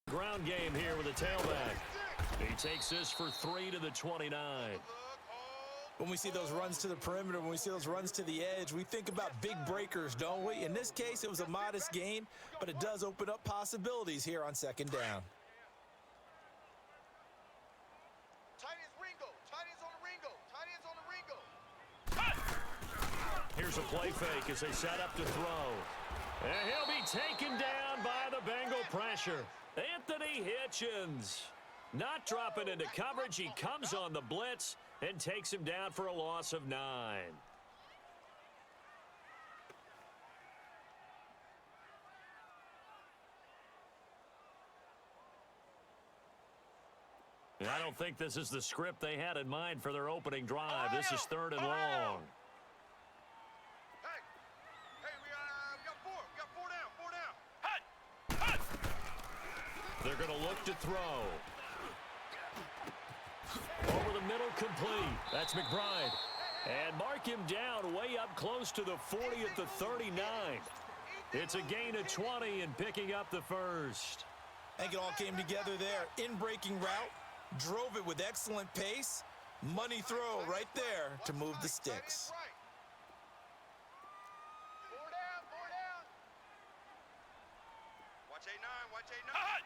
Ground game here with a tailback. He takes this for 3 to the 29. When we see those runs to the perimeter, when we see those runs to the edge, we think about big breakers, don't we? In this case, it was a modest gain, but it does open up possibilities here on second down. Tight ends Ringo. Tight ends on the Ringo. Tight ends on the Ringo. Here's a play fake as they set up to throw. And he'll be taken down by the Bengal pressure. Anthony Hitchens not dropping into coverage. He comes on the blitz and takes him down for a loss of 9. I don't think this is the script they had in mind for their opening drive. This is 3rd and long. They're going to look to throw. Over the middle, complete. That's McBride. And mark him down way up close to the 40 at the 39. It's a gain of 20 and picking up the first. I think it all came together there. In-breaking route, drove it with excellent pace. Money throw right there to move the sticks. Watch 8-9, watch 8-9.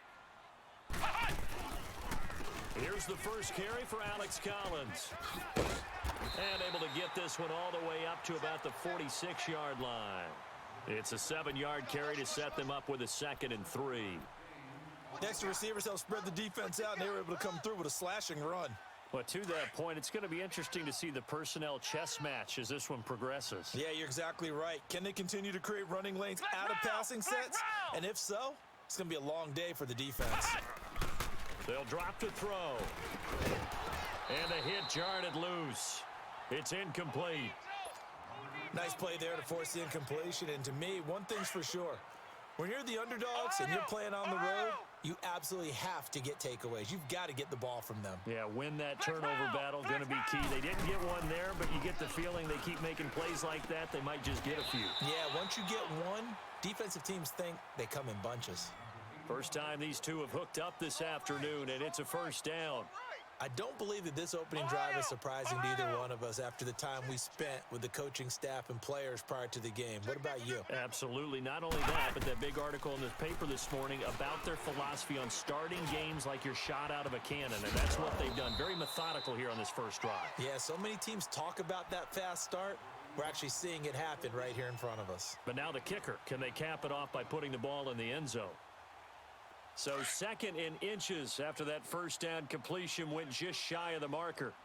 Here's the first carry for Alex Collins. And able to get this one all the way up to about the 46-yard line. It's a 7-yard carry to set them up with a 2nd and 3. Next to receivers help spread the defense out, and they were able to come through with a slashing run. Well, to that point, it's going to be interesting to see the personnel chess match as this one progresses. Yeah, you're exactly right. Can they continue to create running lanes out of passing sets? And if so, it's going to be a long day for the defense. They'll drop to throw. And the hit jarred it loose. It's incomplete. Nice play there to force the incompletion. And to me, one thing's for sure. When you're the underdogs and you're playing on the road, you absolutely have to get takeaways. You've got to get the ball from them. Yeah, win that turnover battle, going to be key. They didn't get one there, but you get the feeling they keep making plays like that, they might just get a few. Yeah, once you get one, defensive teams think they come in bunches. First time these two have hooked up this afternoon, and it's a first down. I don't believe that this opening drive is surprising to either one of us after the time we spent with the coaching staff and players prior to the game. What about you? Absolutely. Not only that, but that big article in the paper this morning about their philosophy on starting games like you're shot out of a cannon, and that's what they've done. Very methodical here on this first drive. Yeah, so many teams talk about that fast start. We're actually seeing it happen right here in front of us. But now the kicker. Can they cap it off by putting the ball in the end zone? So second in inches after that first down completion went just shy of the marker.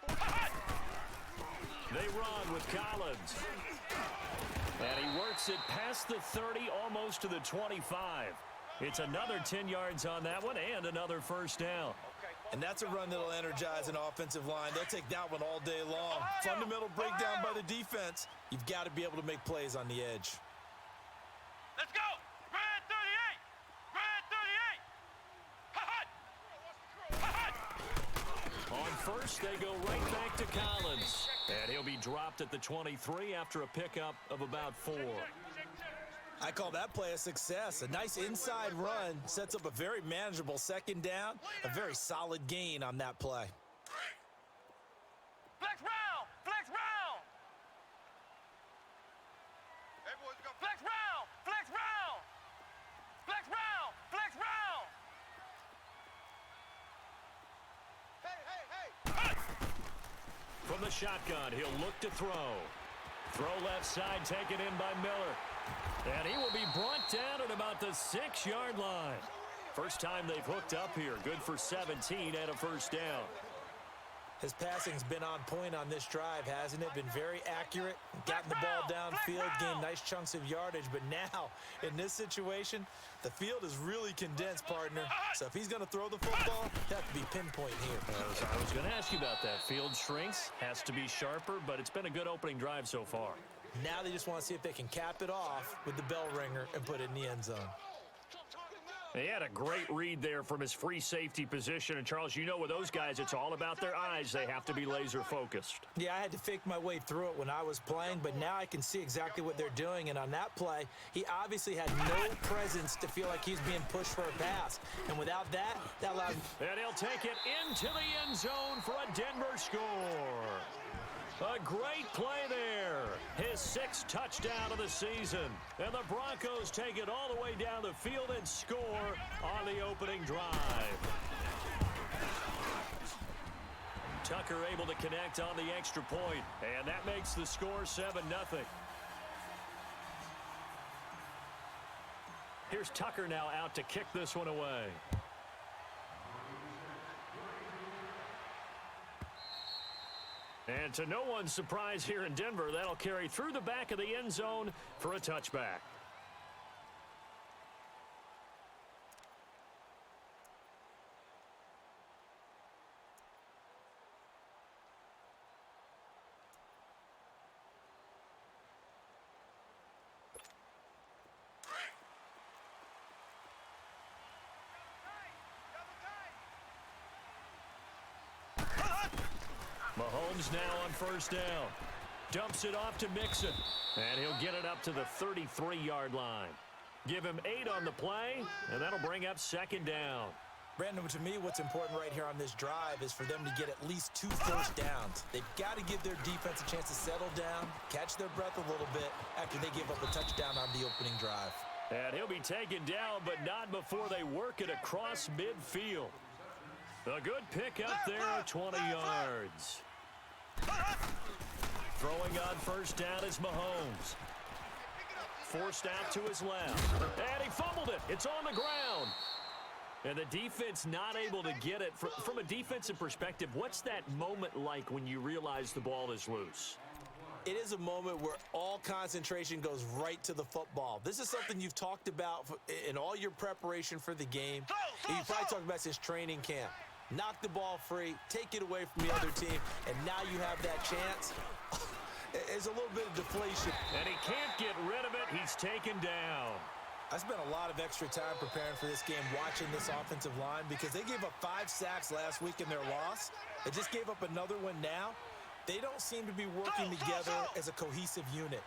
They run with Collins. And he works it past the 30, almost to the 25. It's another 10 yards on that one and another first down. And that's a run that'll energize an offensive line. They'll take that one all day long. Fundamental breakdown by the defense. You've got to be able to make plays on the edge. Let's go! Red 38! Red 38! On first, they go right back to Collins. And he'll be dropped at the 23 after a pickup of about 4. I call that play a success. A nice inside run sets up a very manageable second down. A very solid gain on that play. Flex round! Flex round! Everyone's got Flex round! Flex round! Flex round! Flex round! Hey! From the shotgun, he'll look to throw. Throw left side, taken in by Miller. And he will be brought down at about the 6-yard line. First time they've hooked up here. Good for 17 and a first down. His passing's been on point on this drive, hasn't it? Been very accurate, gotten the ball downfield, gained nice chunks of yardage. But now, in this situation, the field is really condensed, partner. So if he's going to throw the football, you have to be pinpoint here. I was going to ask you about that. Field shrinks, has to be sharper, but it's been a good opening drive so far. Now they just want to see if they can cap it off with the bell ringer and put it in the end zone. He had a great read there from his free safety position. And, Charles, you know with those guys, it's all about their eyes. They have to be laser-focused. Yeah, I had to fake my way through it when I was playing, but now I can see exactly what they're doing. And on that play, he obviously had no presence to feel like he's being pushed for a pass. And without that, that allowed... And he'll take it into the end zone for a Denver score. A great play there. His 6th touchdown of the season. And the Broncos take it all the way down the field and score on the opening drive. Tucker able to connect on the extra point, and that makes the score 7-0. Here's Tucker now out to kick this one away. And to no one's surprise here in Denver, that'll carry through the back of the end zone for a touchback. Mahomes now on first down. Dumps it off to Mixon. And he'll get it up to the 33-yard line. Give him 8 on the play, and that'll bring up second down. Brandon, to me, what's important right here on this drive is for them to get at least 2 first downs. They've got to give their defense a chance to settle down, catch their breath a little bit after they give up a touchdown on the opening drive. And he'll be taken down, but not before they work it across midfield. A good pick up there at 20 yards. Throwing on first down is Mahomes. Forced out to his left. And he fumbled it. It's on the ground. And the defense not able to get it. From a defensive perspective, what's that moment like when you realize the ball is loose? It is a moment where all concentration goes right to the football. This is something you've talked about in all your preparation for the game. You've probably talked about since training camp. Knock the ball free, take it away from the other team, and now you have that chance. It's a little bit of deflation. And he can't get rid of it. He's taken down. I spent a lot of extra time preparing for this game, watching this offensive line, because they gave up 5 sacks last week in their loss. They just gave up another one now. They don't seem to be working together as a cohesive unit,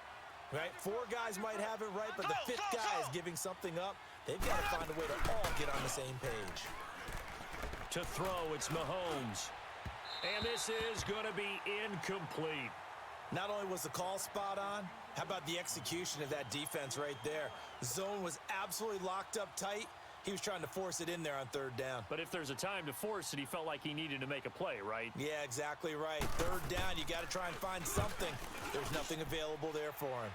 right? 4 guys might have it right, but the 5th guy is giving something up. They've got to find a way to all get on the same page. To throw, it's Mahomes. And this is going to be incomplete. Not only was the call spot on, how about the execution of that defense right there? The zone was absolutely locked up tight. He was trying to force it in there on 3rd down. But if there's a time to force it, he felt like he needed to make a play, right? Yeah, exactly right. 3rd down, you got to try and find something. There's nothing available there for him.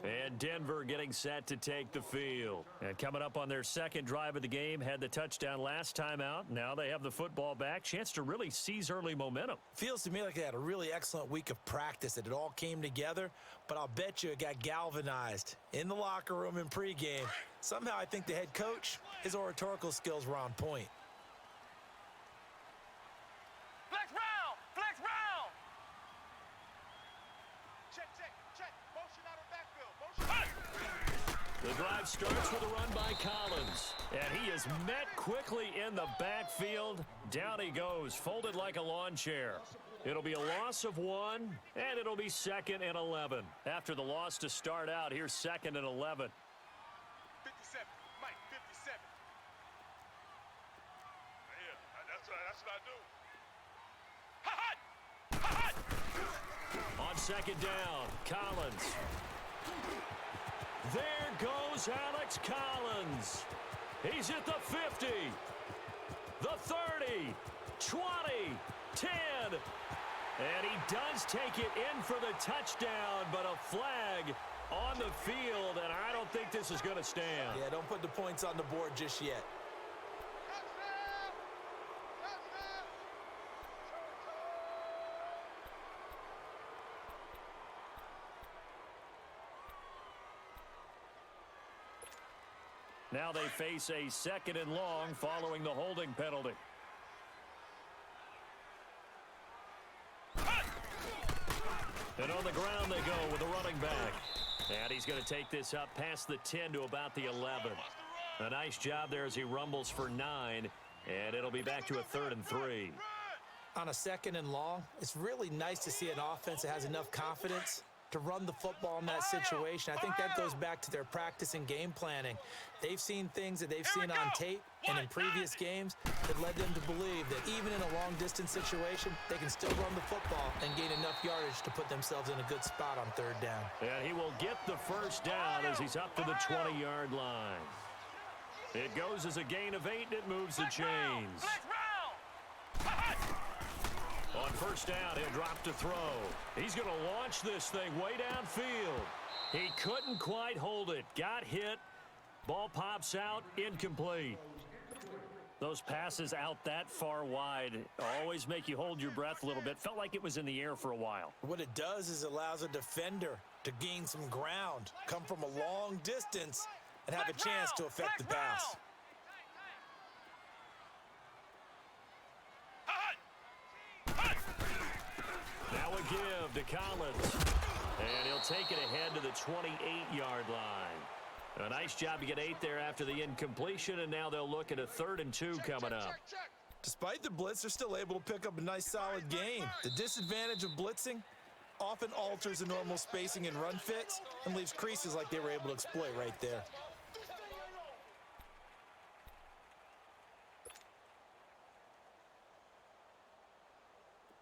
And Denver getting set to take the field. And coming up on their 2nd drive of the game, had the touchdown last time out. Now they have the football back. Chance to really seize early momentum. Feels to me like they had a really excellent week of practice, that it all came together, but I'll bet you it got galvanized in the locker room in pregame. Somehow I think the head coach, his oratorical skills were on point. Flex round! Flex round! Check, check, check. Motion out of backfield. Motion. The drive starts with a run by Collins. And he is met quickly in the backfield. Down he goes, folded like a lawn chair. It'll be a loss of 1, and it'll be 2nd and 11. After the loss to start out, here's 2nd and 11. 57. Mike, 57. Yeah, that's what I do. Ha-ha! Ha-ha! On 2nd down, Collins. There goes Alex Collins. He's at the 50, the 30, 20, 10. And he does take it in for the touchdown, but a flag on the field, and I don't think this is going to stand. Yeah, don't put the points on the board just yet. Touchdown! Touchdown! Now they face a 2nd and long following the holding penalty. And on the ground they go with a running back. And he's going to take this up past the 10 to about the 11. A nice job there as he rumbles for 9. And it'll be back to a 3rd and 3. On a 2nd and long, it's really nice to see an offense that has enough confidence to run the football in that situation. I think that goes back to their practice and game planning. They've seen things that they've seen on tape and in previous games that led them to believe that even in a long-distance situation, they can still run the football and gain enough yardage to put themselves in a good spot on 3rd down. And he will get the 1st down as he's up to the 20-yard line. It goes as a gain of 8, and it moves the chains. Flex round! Ha-ha! On 1st down, he'll drop to throw. He's going to launch this thing way downfield. He couldn't quite hold it. Got hit. Ball pops out. Incomplete. Those passes out that far wide always make you hold your breath a little bit. Felt like it was in the air for a while. What it does is it allows a defender to gain some ground, come from a long distance, and have a chance to affect the pass. Now a give to Collins. And he'll take it ahead to the 28-yard line. A nice job to get 8 there after the incompletion, and now they'll look at a 3rd and 2 coming up. Despite the blitz, they're still able to pick up a nice solid gain. The disadvantage of blitzing often alters the normal spacing and run fits and leaves creases like they were able to exploit right there.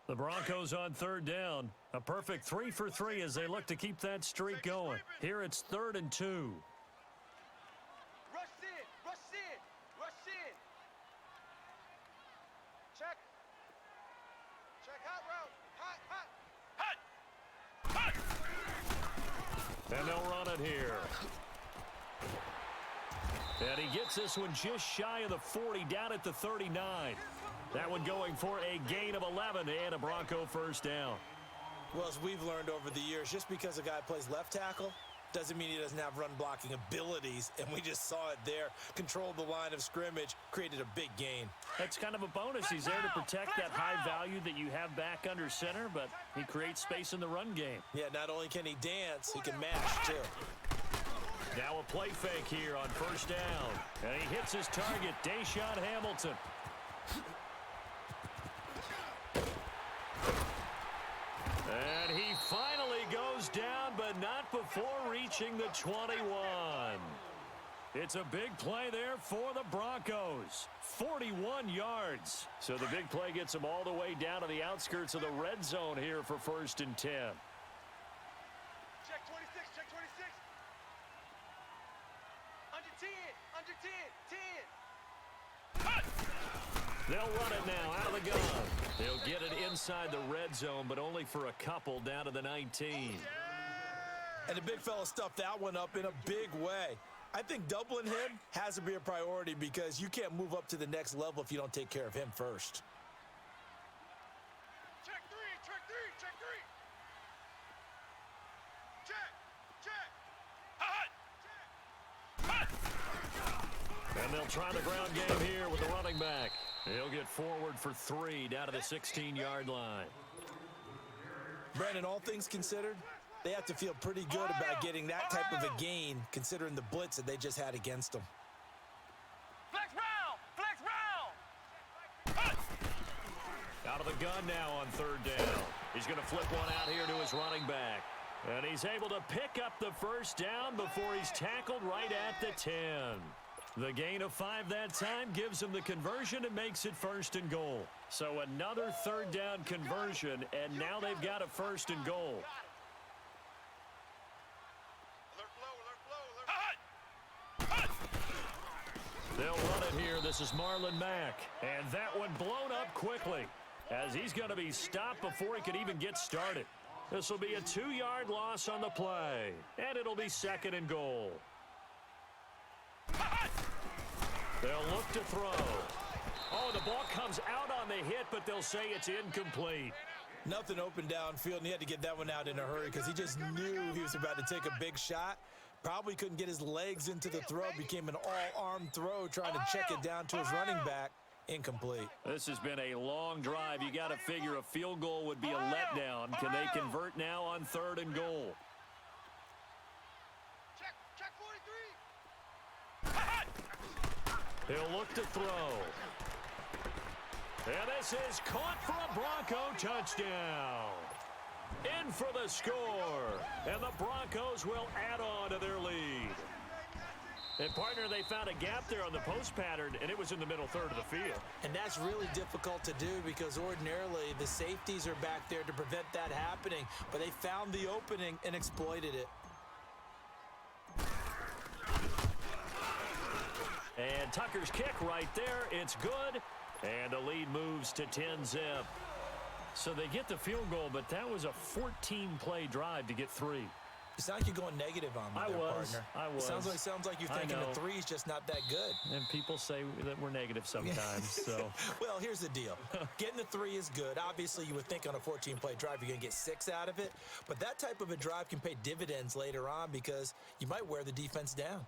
The Broncos on 3rd down. A perfect 3 for 3 as they look to keep that streak going. Here it's 3rd and 2. Rush in! Rush in! Rush in! Check. Check hot route. Hot, hot. Hut! Hut! And they'll run it here. And he gets this one just shy of the 40, down at the 39. That one going for a gain of 11 and a Bronco first down. Well, as we've learned over the years, just because a guy plays left tackle doesn't mean he doesn't have run blocking abilities, and we just saw it there. Controlled the line of scrimmage, created a big gain. That's kind of a bonus. He's there to protect that high value that you have back under center, but he creates space in the run game. Yeah, not only can he dance, he can mash, too. Now a play fake here on first down. And he hits his target, Deshaun Hamilton. And he finally goes down, but not before reaching the 21. It's a big play there for the Broncos. 41 yards. So the big play gets them all the way down to the outskirts of the red zone here for 1st and 10. Check 26, check 26. Under 10, under 10, 10. They'll run it now out of the gun. They'll get it inside the red zone, but only for a couple down to the 19. And the big fella stuffed that one up in a big way. I think doubling him has to be a priority because you can't move up to the next level if you don't take care of him first. Check 3, check 3, check 3. Check. And they'll try the ground game here with the running back. He'll get forward for 3 down to the 16-yard line. Brandon, all things considered, they have to feel pretty good about getting that type of a gain considering the blitz that they just had against them. Flex round! Flex round! Out of the gun now on 3rd down. He's going to flip one out here to his running back. And he's able to pick up the first down before he's tackled right at the 10. The gain of 5 that time gives him the conversion and makes it 1st and goal. So another 3rd down conversion, and now they've got a 1st and goal. Alert flow, alert flow, alert flow. They'll run it here. This is Marlon Mack. And that one blown up quickly as he's going to be stopped before he could even get started. This will be a 2-yard loss on the play, and it'll be 2nd and goal. They'll look to throw. Oh, the ball comes out on the hit, but they'll say it's incomplete. Nothing open downfield, and he had to get that one out in a hurry because he just knew he was about to take a big shot. Probably couldn't get his legs into the throw. Became an all-arm throw trying to check it down to his running back. Incomplete. This has been a long drive. You got to figure a field goal would be a letdown. Can they convert now on 3rd and goal? Check 43. He'll look to throw. And this is caught for a Bronco touchdown. In for the score. And the Broncos will add on to their lead. And, partner, they found a gap there on the post pattern, and it was in the middle 3rd of the field. And that's really difficult to do because ordinarily the safeties are back there to prevent that happening. But they found the opening and exploited it. And Tucker's kick right there. It's good. And the lead moves to 10-zip. So they get the field goal, but that was a 14-play drive to get 3. It's not like you're going negative on me, partner. I was. Sounds like you're thinking the 3's just not that good. And people say that we're negative sometimes. So, well, here's the deal. Getting the 3 is good. Obviously, you would think on a 14-play drive you're going to get 6 out of it. But that type of a drive can pay dividends later on because you might wear the defense down.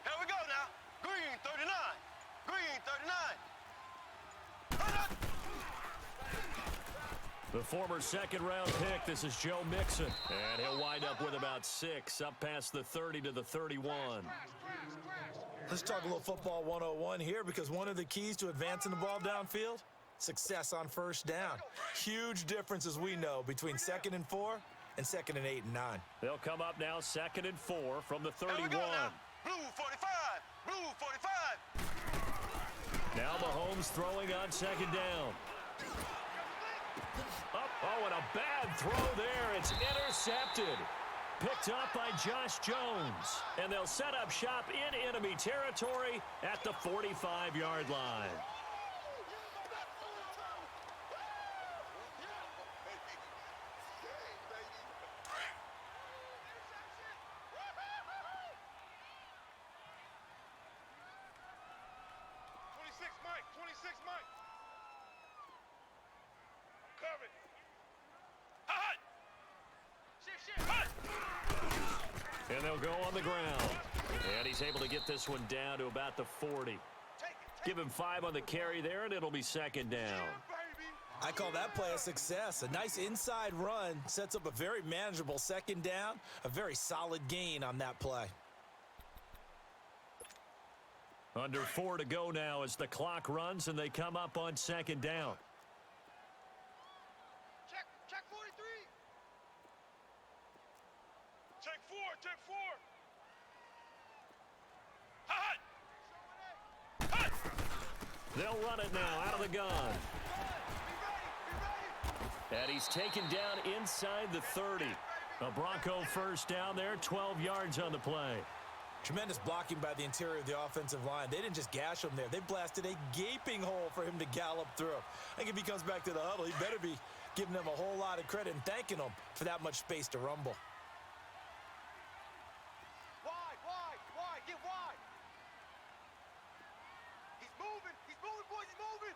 Here we go now. Green 39. Green 39. the former 2nd-round pick, this is Joe Mixon. And he'll wind up with about 6, up past the 30 to the 31. Let's talk a little football 101 here because one of the keys to advancing the ball downfield, Success on first down. Huge difference, as we know, between 2nd and 4 and 2nd and 8 and 9. They'll come up now 2nd and 4 from the Here we 31. go now. Blue 45. Blue 45. Now Mahomes throwing on 2nd down. Oh, and a bad throw there. It's intercepted. Picked up by Josh Jones. And they'll set up shop in enemy territory at the 45-yard line. And they'll go on the ground. And he's able to get this one down to about the 40. Give him 5 on the carry there, and it'll be 2nd down. I call that play a success. A nice inside run sets up a very manageable 2nd down. A very solid gain on that play. Under 4 to go now as the clock runs and they come up on 2nd down. Check 43. Check 4. Check 4. They'll run it now out of the gun. And he's taken down inside the 30. A Bronco first down there, 12 yards on the play. Tremendous blocking by the interior of the offensive line. They didn't just gash him there. They blasted a gaping hole for him to gallop through. I think if he comes back to the huddle, he better be giving them a whole lot of credit and thanking them for that much space to rumble. Wide, get wide. He's moving, boys, he's moving.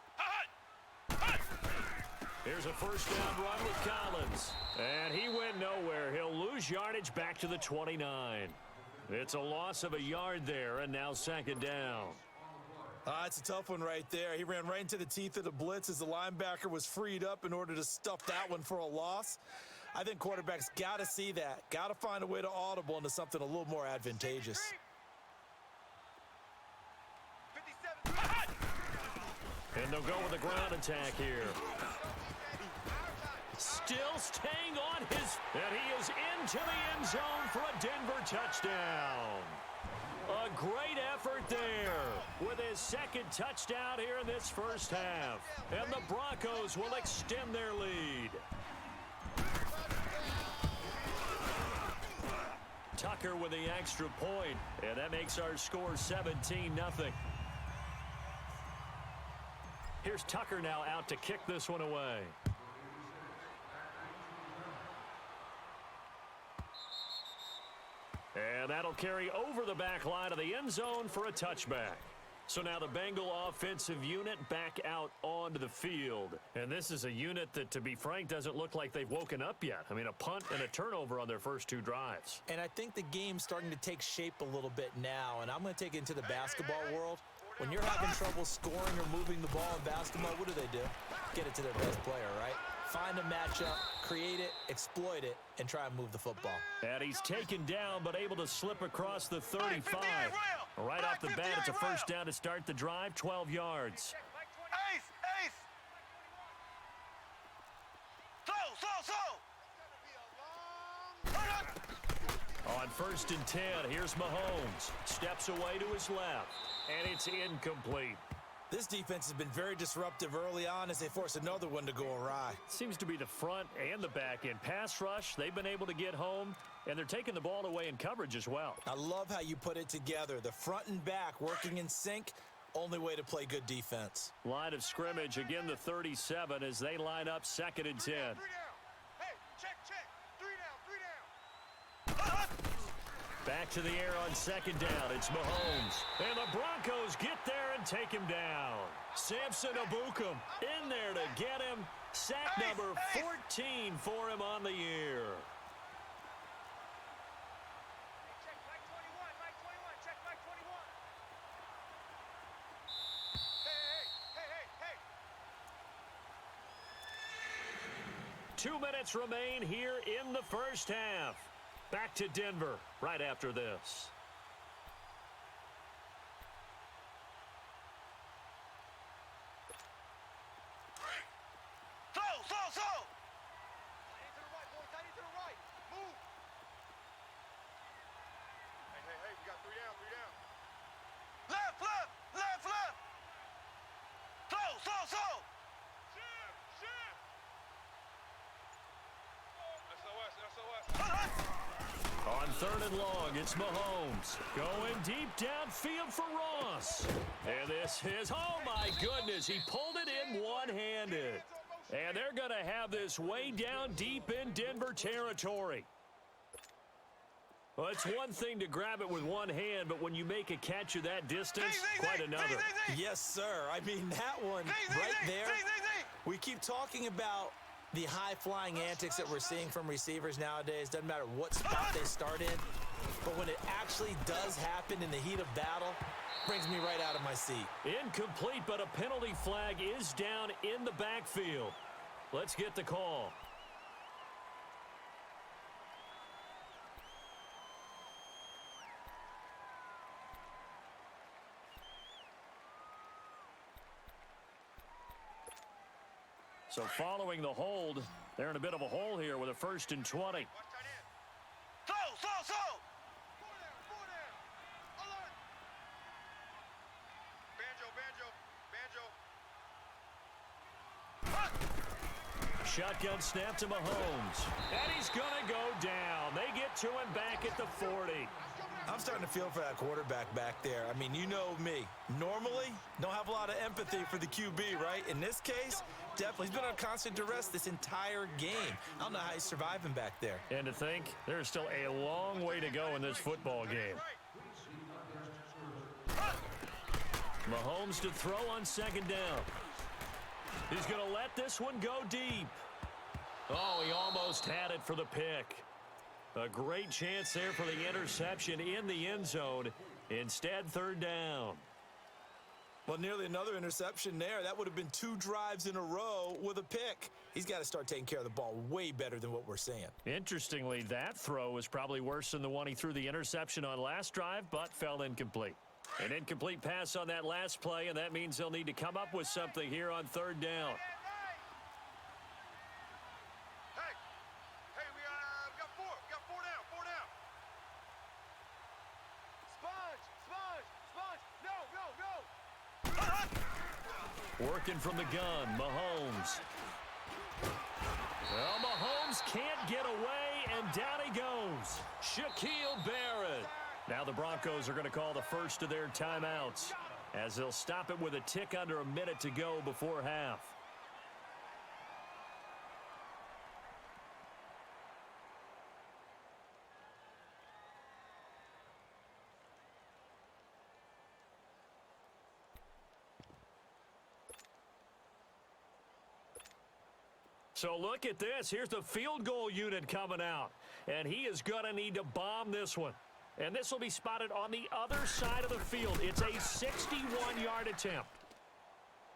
Here's a first down run with Collins. And he went nowhere. He'll lose yardage back to the 29. It's a loss of a yard there, and now 2nd down. It's a tough one right there. He ran right into the teeth of the blitz as the linebacker was freed up in order to stuff that one for a loss. I think quarterbacks got to see that. Got to find a way to audible into something a little more advantageous. 57. And they'll go with a ground attack here. Still staying on his, and he is into the end zone for a Denver touchdown. A great effort there with his 2nd touchdown here in this first half. And the Broncos will extend their lead. Tucker with the extra point, and that makes our score 17-0. Here's Tucker now out to kick this one away. And that'll carry over the back line of the end zone for a touchback. So now the Bengal offensive unit back out onto the field. And this is a unit that, to be frank, doesn't look like they've woken up yet. I mean, a punt and a turnover on their first 2 drives. And I think the game's starting to take shape a little bit now, and I'm going to take it into the basketball world. When you're having trouble scoring or moving the ball in basketball, what do? Get it to their best player, right? Find a matchup, create it, exploit it, and try and move the football. And he's taken down, but able to slip across the 35. Right off the bat, it's a first down to start the drive, 12 yards. Ace. Slow. On 1st and 10, here's Mahomes. Steps away to his left, and it's incomplete. This defense has been very disruptive early on as they force another one to go awry. Seems to be the front and the back end. Pass rush, they've been able to get home, and they're taking the ball away in coverage as well. I love how you put it together. The front and back working in sync, only way to play good defense. Line of scrimmage, again the 37 as they line up 2nd and 10. 3 down. Hey, check. 3 down. Back to the air on 2nd down. It's Mahomes. And the Broncos get there and take him down. Samson Abukum in there to get him. Sack number 14 for him on the year. Check Mike 21. Check Mike 21. Hey. 2 minutes remain here in the first half. Back to Denver right after this. slow. On 3rd and long, it's Mahomes going deep downfield for Ross. And this is, oh my goodness, he pulled it in one-handed. And they're going to have this way down deep in Denver territory. Well, it's one thing to grab it with one hand, but when you make a catch of that distance, quite another. Yes, sir. I mean, that one right there. We keep talking about the high-flying antics that we're seeing from receivers nowadays. Doesn't matter what spot they start in. But when it actually does happen in the heat of battle, brings me right out of my seat. Incomplete, but a penalty flag is down in the backfield. Let's get the call. So following the hold, they're in a bit of a hole here with a 1st and 20. Slow. Four down. Alert. Banjo. Shotgun snap to Mahomes. And he's going to go down. They get to him back at the 40. I'm starting to feel for that quarterback back there. I mean, you know me. Normally, don't have a lot of empathy for the QB, right? In this case, definitely. He's been on constant duress this entire game. I don't know how he's surviving back there. And to think, there's still a long way to go in this football game. Mahomes to throw on 2nd down. He's going to let this one go deep. Oh, he almost had it for the pick. A great chance there for the interception in the end zone. Instead, 3rd down. Well, nearly another interception there. That would have been 2 drives in a row with a pick. He's got to start taking care of the ball way better than what we're seeing. Interestingly, that throw was probably worse than the one he threw the interception on last drive, but fell incomplete. An incomplete pass on that last play, and that means they'll need to come up with something here on 3rd down. Hey, we got four. We got four down. Sponge. No. Working from the gun, Mahomes. Well, Mahomes can't get away, and down he goes. Shaquille Barrett. Now the Broncos are going to call the first of their timeouts as they'll stop it with a tick under a minute to go before half. So look at this. Here's the field goal unit coming out. And he is going to need to bomb this one. And this will be spotted on the other side of the field. It's a 61-yard attempt.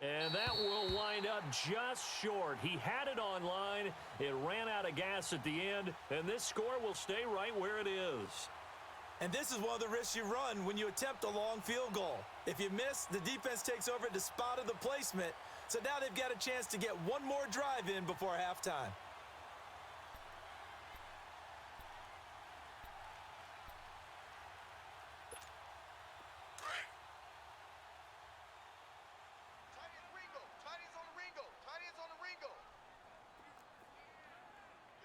And that will wind up just short. He had it on line. It ran out of gas at the end. And this score will stay right where it is. And this is one of the risks you run when you attempt a long field goal. If you miss, the defense takes over at the spot of the placement. So now they've got a chance to get one more drive in before halftime. Tight ends on the Ringo.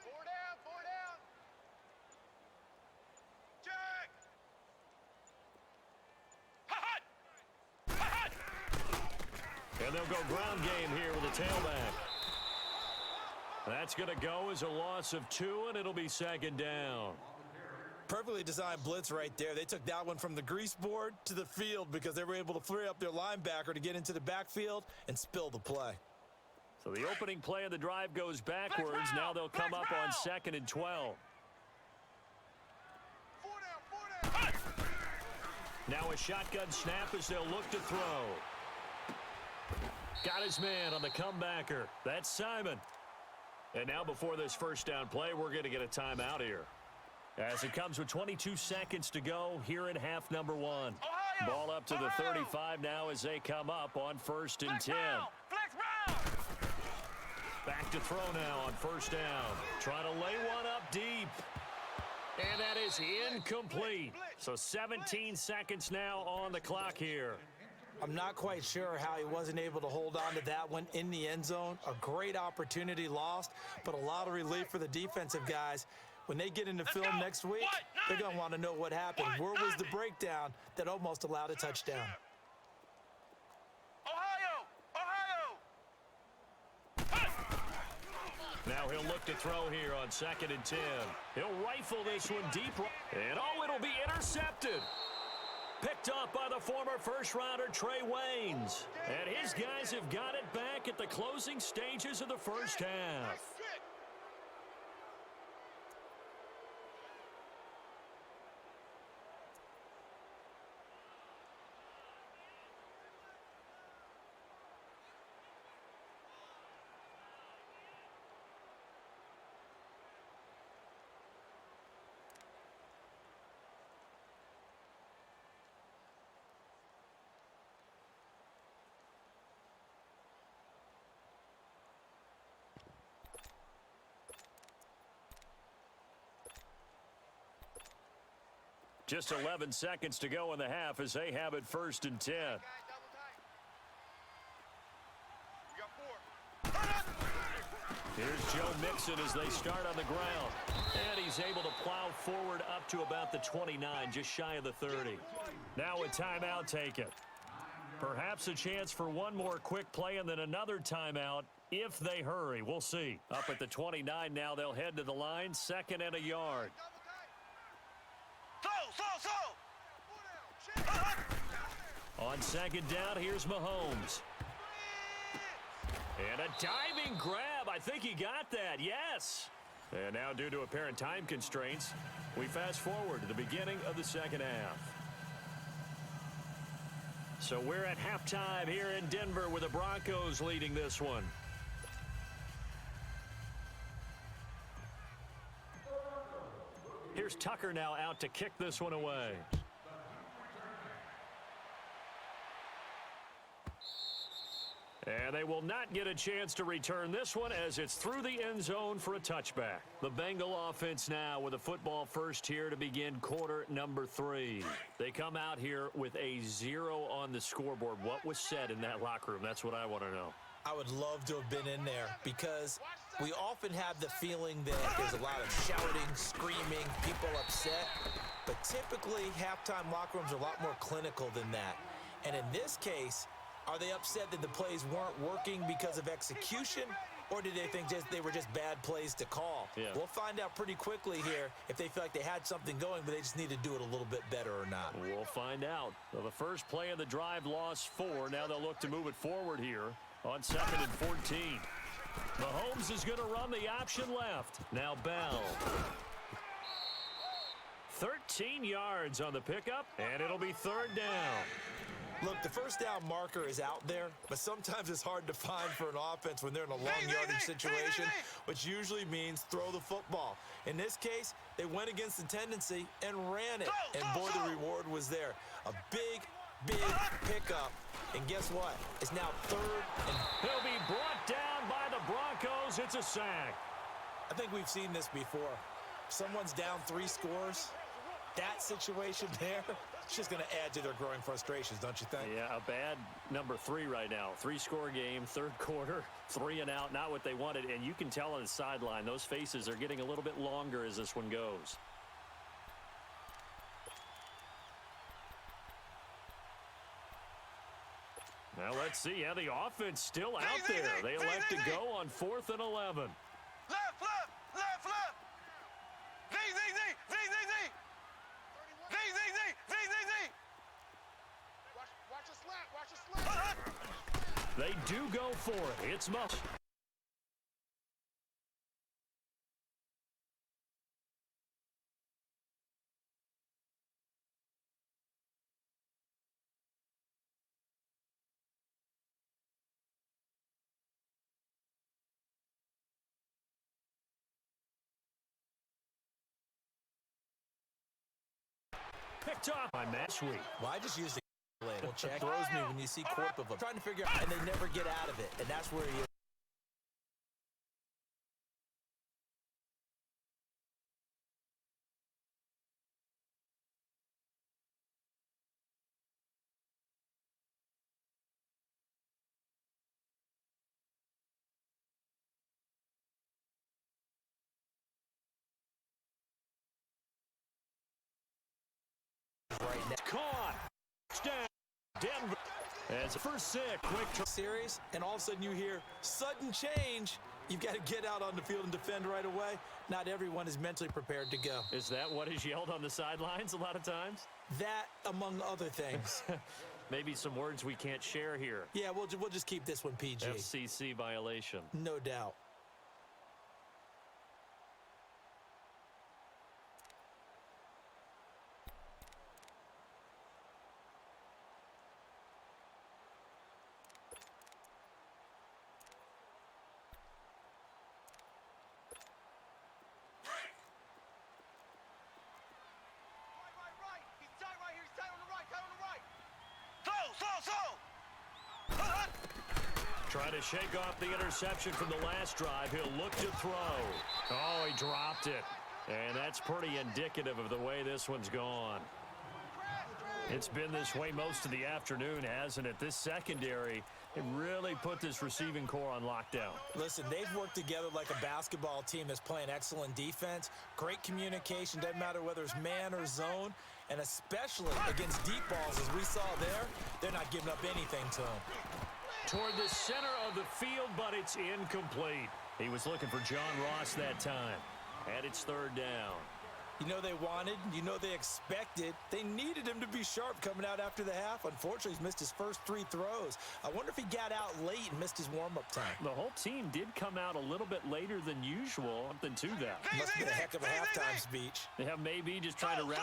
Four down. Jack. And they'll go ground game here with a tailback. That's going to go as a loss of 2, and it'll be 2nd down. Perfectly designed blitz right there. They took that one from the grease board to the field because they were able to free up their linebacker to get into the backfield and spill the play. So the opening play of the drive goes backwards. Now they'll come up on 2nd and 12. Four down. Now a shotgun snap as they'll look to throw. Got his man on the comebacker. That's Simon. And now before this first down play, we're going to get a timeout here. As it comes with 22 seconds to go here in half number 1. Ohio! Ball up to the 35 now as they come up on 1st and 10. Flex round! Back to throw now on 1st down. Trying to lay one up deep. And that is incomplete. So 17 seconds now on the clock here. I'm not quite sure how he wasn't able to hold on to that one in the end zone. A great opportunity lost, but a lot of relief for the defensive guys. When they get into film next week, they're going to want to know what happened. Where was the breakdown that almost allowed a touchdown? Now he'll look to throw here on 2nd and 10. He'll rifle this one deep. And oh, it'll be intercepted. Picked off by the former first-rounder Trey Waynes. And his guys have got it back at the closing stages of the first half. Just 11 seconds to go in the half as they have it 1st and 10. Here's Joe Mixon as they start on the ground. And he's able to plow forward up to about the 29, just shy of the 30. Now a timeout taken. Perhaps a chance for one more quick play and then another timeout if they hurry. We'll see. Up at the 29 now, they'll head to the line, 2nd and a yard. On 2nd down, here's Mahomes. And a diving grab. I think he got that. Yes. And now, due to apparent time constraints, we fast forward to the beginning of the 2nd half. So we're at halftime here in Denver with the Broncos leading this one. Here's Tucker now out to kick this one away. And they will not get a chance to return this one as it's through the end zone for a touchback. The Bengal offense now with a football first here to begin quarter number 3. They come out here with a 0 on the scoreboard. What was said in that locker room? That's what I want to know. I would love to have been in there because we often have the feeling that there's a lot of shouting, screaming, people upset. But typically, halftime locker rooms are a lot more clinical than that. And in this case, are they upset that the plays weren't working because of execution, or did they think they were just bad plays to call? Yeah. We'll find out pretty quickly here if they feel like they had something going, but they just need to do it a little bit better or not. We'll find out. Well, the first play of the drive lost 4. Now they'll look to move it forward here on 2nd and 14. Mahomes is going to run the option left. Now Bell. 13 yards on the pickup, and it'll be 3rd down. Look, the first down marker is out there, but sometimes it's hard to find for an offense when they're in a long yardage situation, which usually means throw the football. In this case, they went against the tendency and ran it, and boy, the reward was there. A big pickup, and guess what? It's now 3rd and... He'll be brought down by the Broncos. It's a sack. I think we've seen this before. Someone's down 3 scores. That situation there, it's just going to add to their growing frustrations, don't you think? Yeah, a bad number 3 right now. 3-score game, 3rd quarter, 3 and out, not what they wanted. And you can tell on the sideline, those faces are getting a little bit longer as this one goes. Now let's see how the offense still out there. They elect to go on 4th and 11. Left. Watch a slap. They do go for it. It's much. Picked up by Matt Sweet. Well, I just used the label check. Throws me when you see corp of them. Trying to figure out, and they never get out of it. And that's where you right now. Caught. Touchdown, Denver. As first sick, quick Series, and all of a sudden you hear sudden change. You've got to get out on the field and defend right away. Not everyone is mentally prepared to go. Is that what is yelled on the sidelines a lot of times? That, among other things. Maybe some words we can't share here. Yeah, we'll just keep this one PG. FCC violation. No doubt. Right. He's tight right here. He's tight on the right. Tight on the right. Trying to shake off the interception from the last drive. He'll look to throw. Oh, he dropped it. And that's pretty indicative of the way this one's gone. It's been this way most of the afternoon, hasn't it? This secondary, it really put this receiving core on lockdown. Listen, they've worked together like a basketball team that's playing excellent defense. Great communication, doesn't matter whether it's man or zone. And especially against deep balls, as we saw there, they're not giving up anything to them. Toward the center of the field, but it's incomplete. He was looking for John Ross that time. And it's third down. You know they wanted, you know they expected. They needed him to be sharp coming out after the half. Unfortunately, he's missed his first 3 throws. I wonder if he got out late and missed his warm-up time. The whole team did come out a little bit later than usual, something to that. Must have been a heck of a halftime speech. Yeah, maybe just trying to round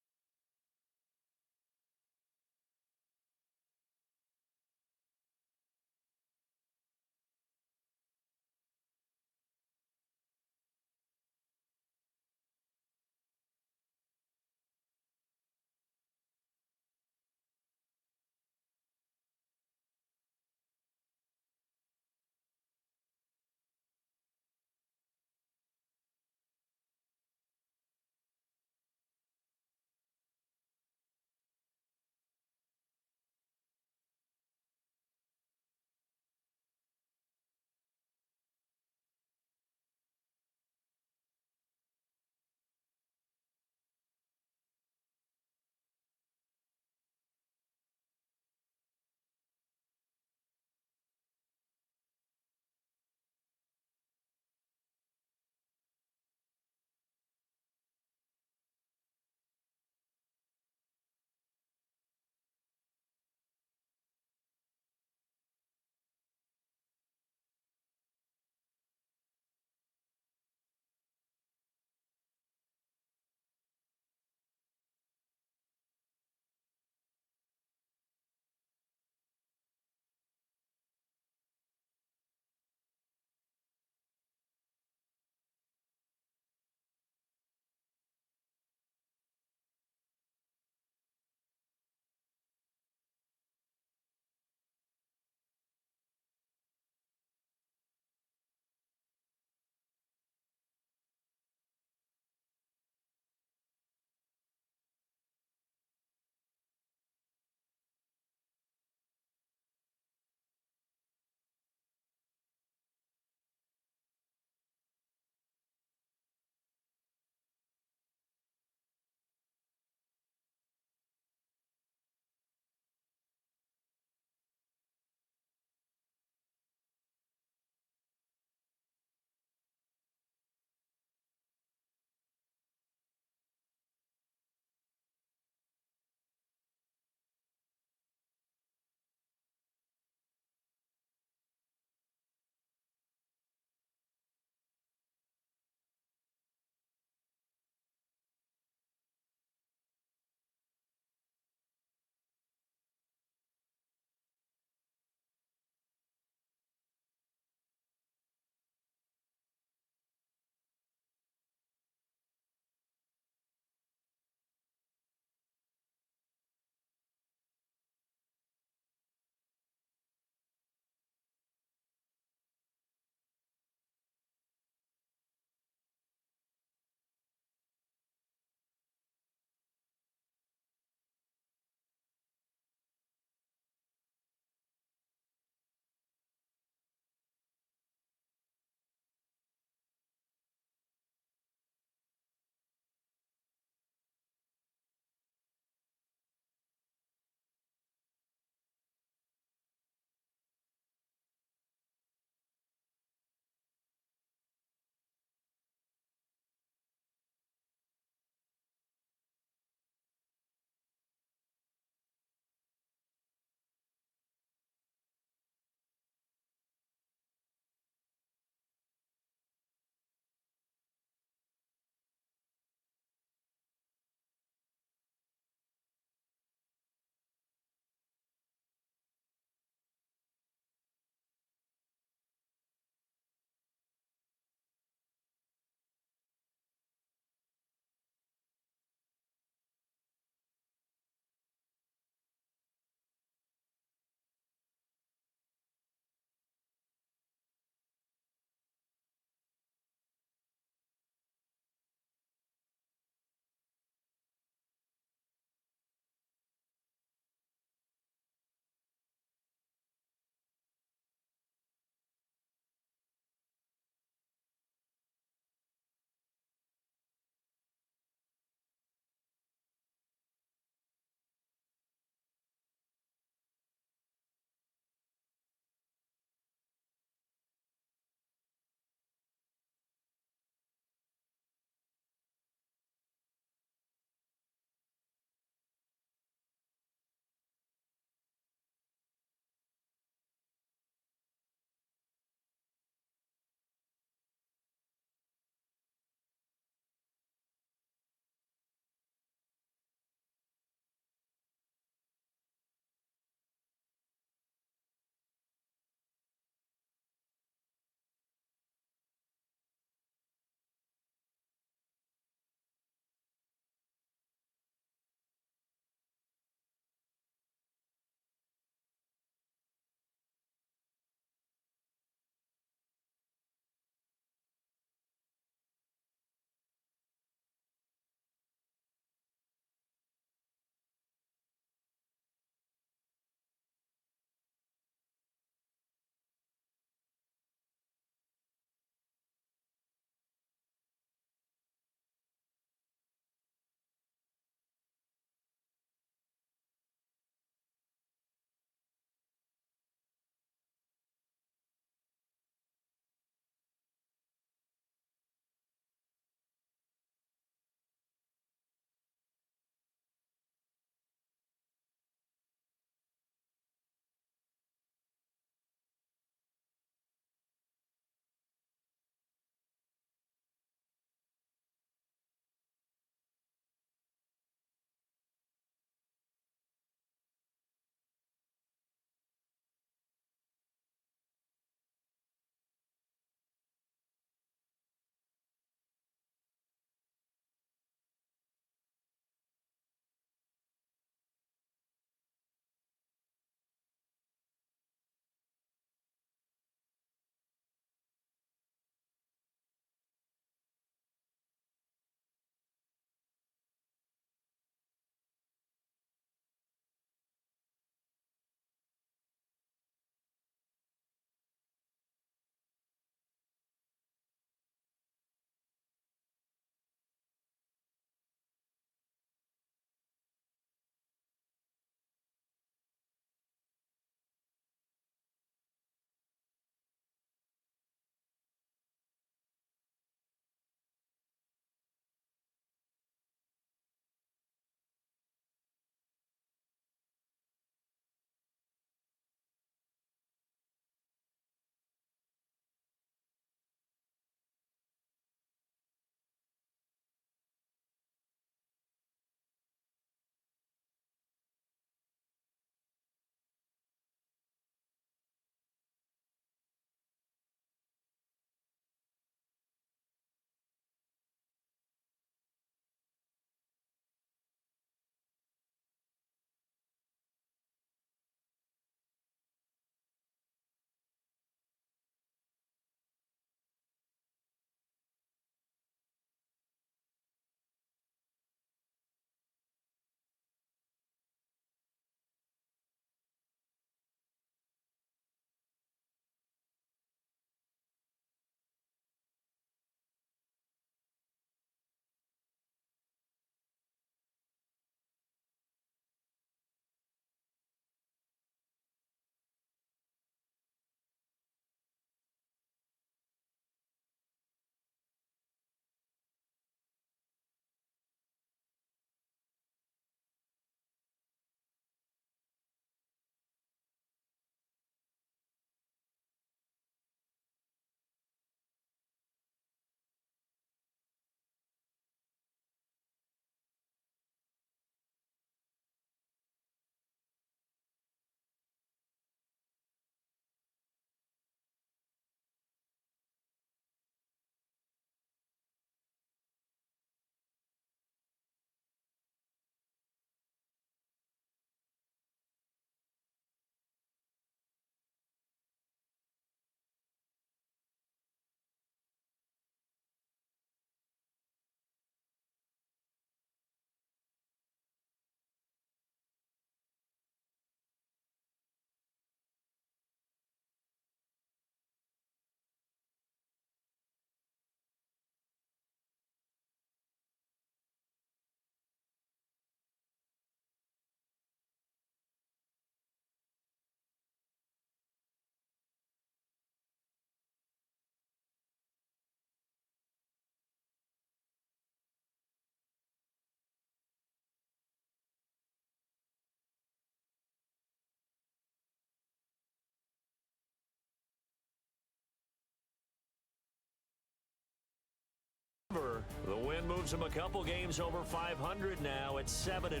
win moves them a couple games over 500 now at 7-5.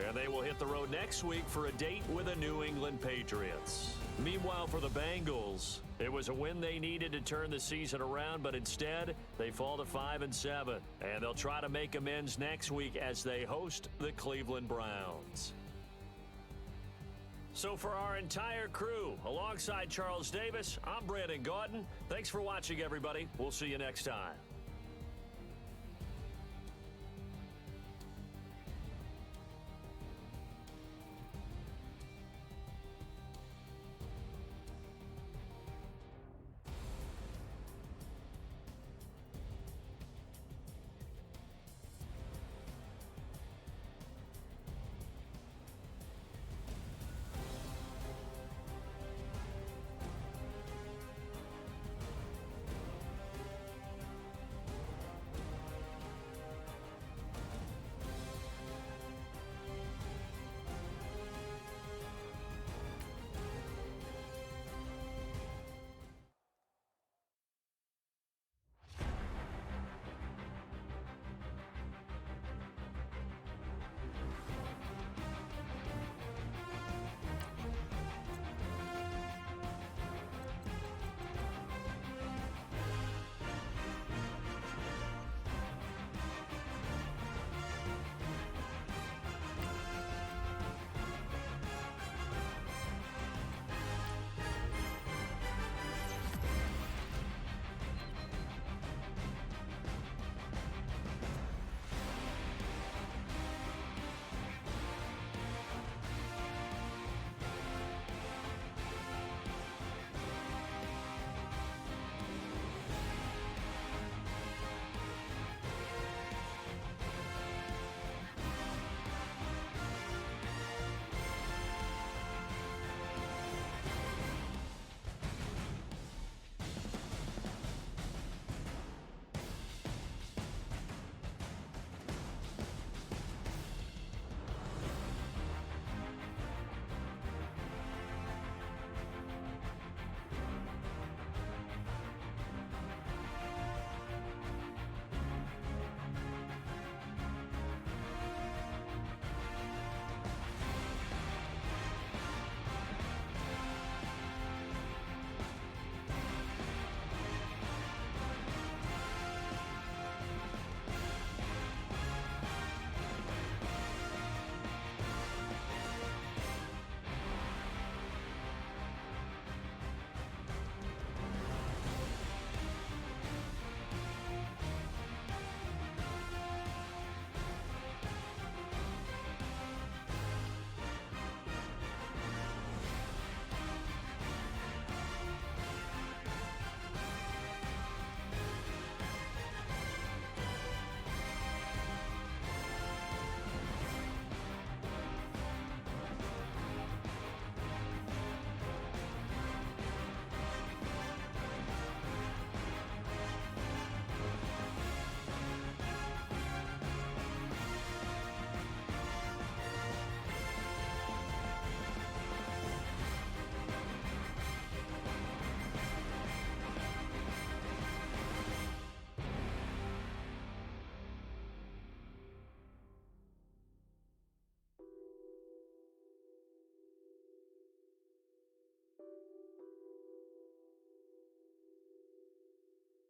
And they will hit the road next week for a date with the New England Patriots. Meanwhile, for the Bengals, it was a win they needed to turn the season around, but instead, they fall to 5-7. And they'll try to make amends next week as they host the Cleveland Browns. So for our entire crew, alongside Charles Davis, I'm Brandon Gaudin. Thanks for watching, everybody. We'll see you next time.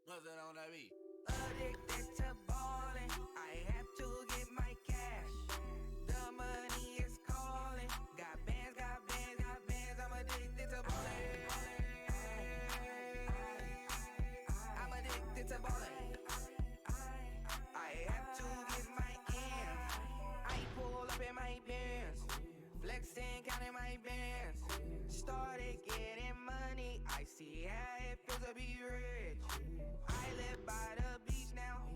Nothing on that beat. Addicted to ballin', I have to get my cash. The money is calling. Got bands, got bands, got bands. I'm addicted to ballin'. I'm addicted to ballin'. I have to get my ends. I pull up in my Benz, flexing, counting my bands. Started getting money. I see how it feels to be rich. I live by the beach now.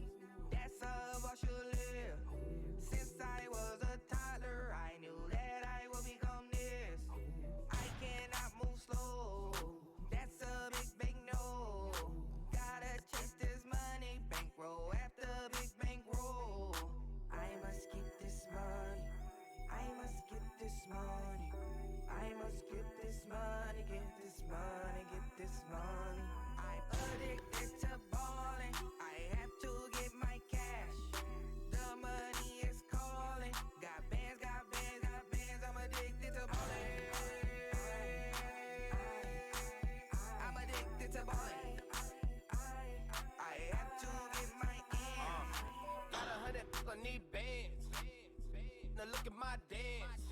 look at my dance.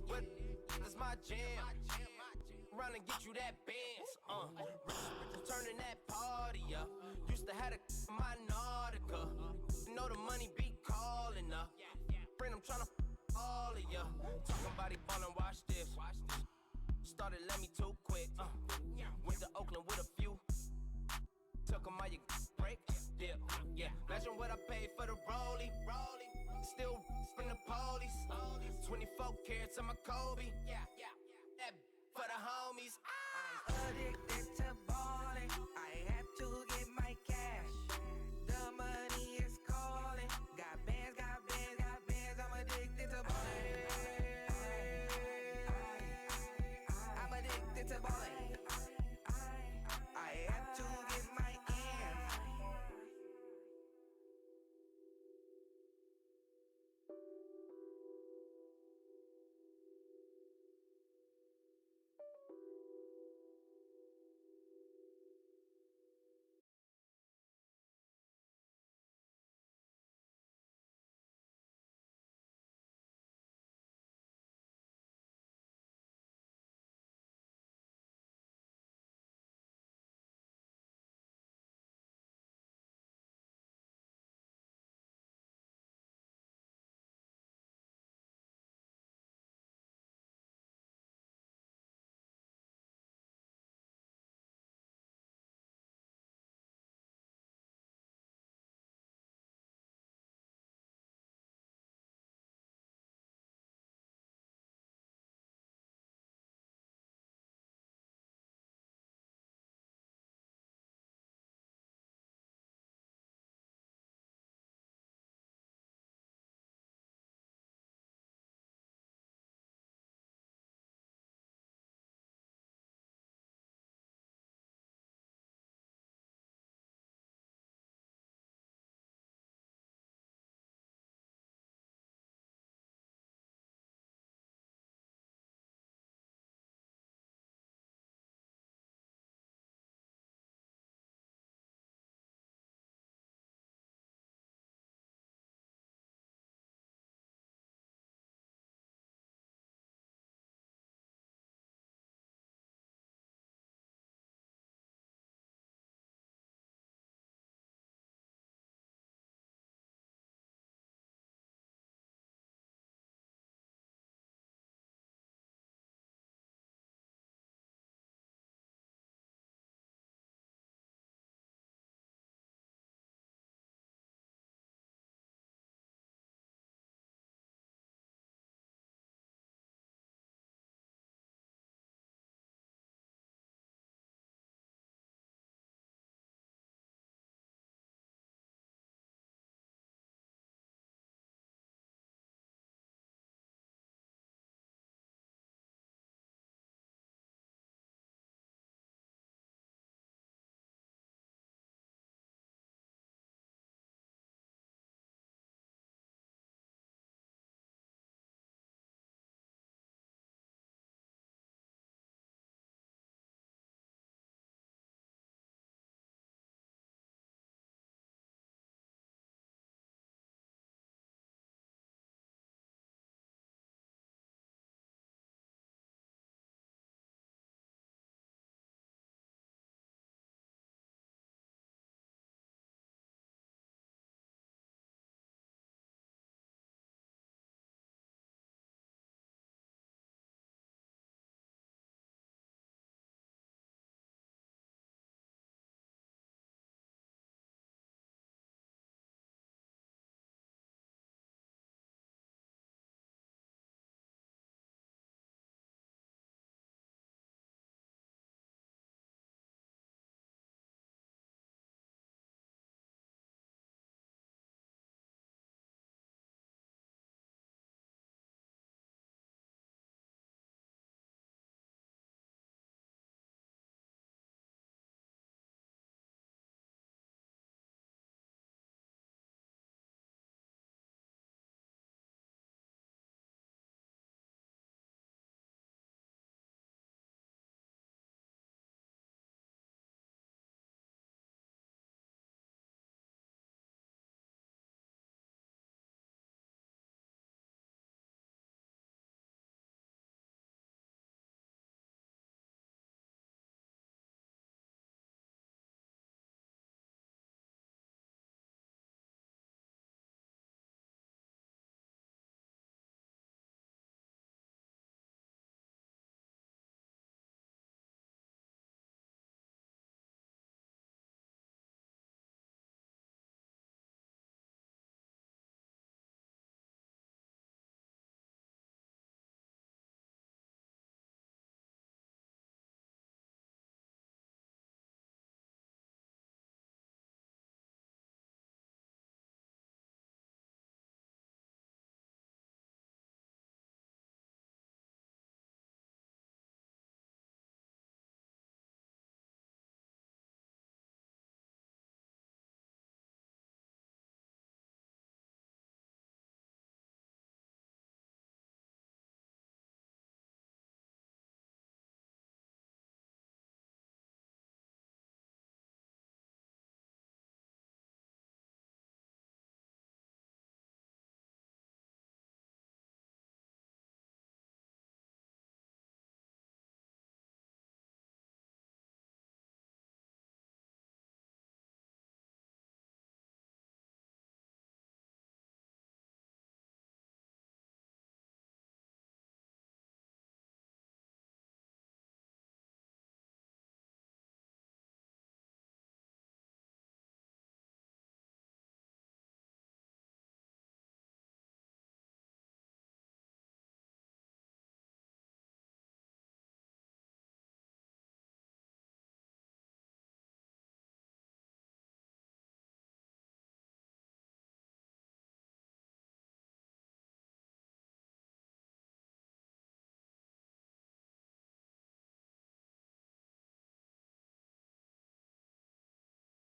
What is my jam? Run and get you that Benz. Turning that party up. Used to have a my Nautica. Know the money be calling up. Friend, I'm tryna all of ya. Talking about he ballin', watch this. Started let me too quick. Went to Oakland with a few. Took 'em all you break. Yeah. Imagine what I paid for the rollie. Still from the police. 24 carats on my Kobe. That for the homies. I'm addicted to ballin'. I have to get my cash. The money is calling. Got bands, got bands, got bands. I'm addicted to ballin'. I'm addicted to ballin'. I have to get my ends.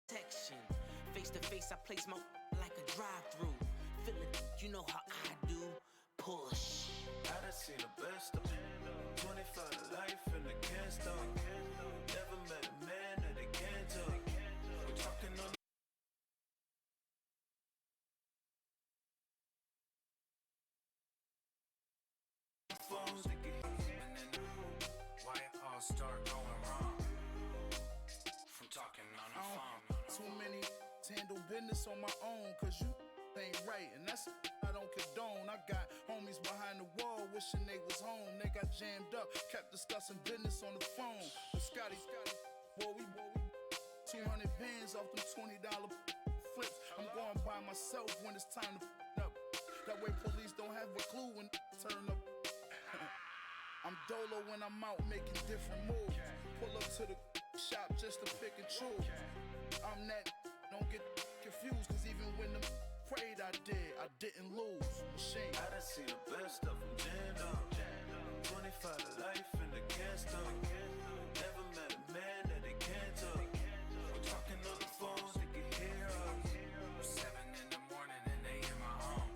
Section. Face to face, I place my like a drive-through. Feeling, you know how I do. Push. I done seen the best of 25 to life and they can't stop. Never met a man that they can't talk. We're talking on the phones. They can and then why it all start going wrong from talking on the phone. Too many to handle business on my own, cause you ain't right, and that's I don't condone. I got homies behind the wall wishing they was home. They got jammed up, kept discussing business on the phone. But Scotty, boy, we 200 bands off them $20 flips. I'm going by myself when it's time to up. That way police don't have a clue when turn up. I'm dolo when I'm out making different moves. Pull up to the shop just to pick and choose. I'm that, don't get confused, cause even when the prayed I didn't lose. Machine. I done seen the best of them jammed up. 25 to life and they can't stop. Never met a man that they can't talk. We're talking on the phones, they can hear us. 7 in the morning and they in my home.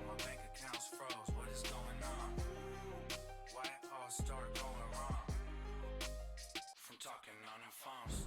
My bank accounts froze, what is going on? Why it all start going wrong from talking on the phones?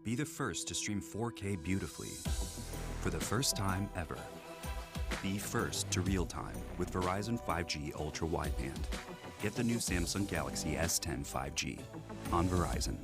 Be the first to stream 4K beautifully for the first time ever. Be first to real time with Verizon 5G Ultra Wideband. Get the new Samsung Galaxy S10 5G on Verizon.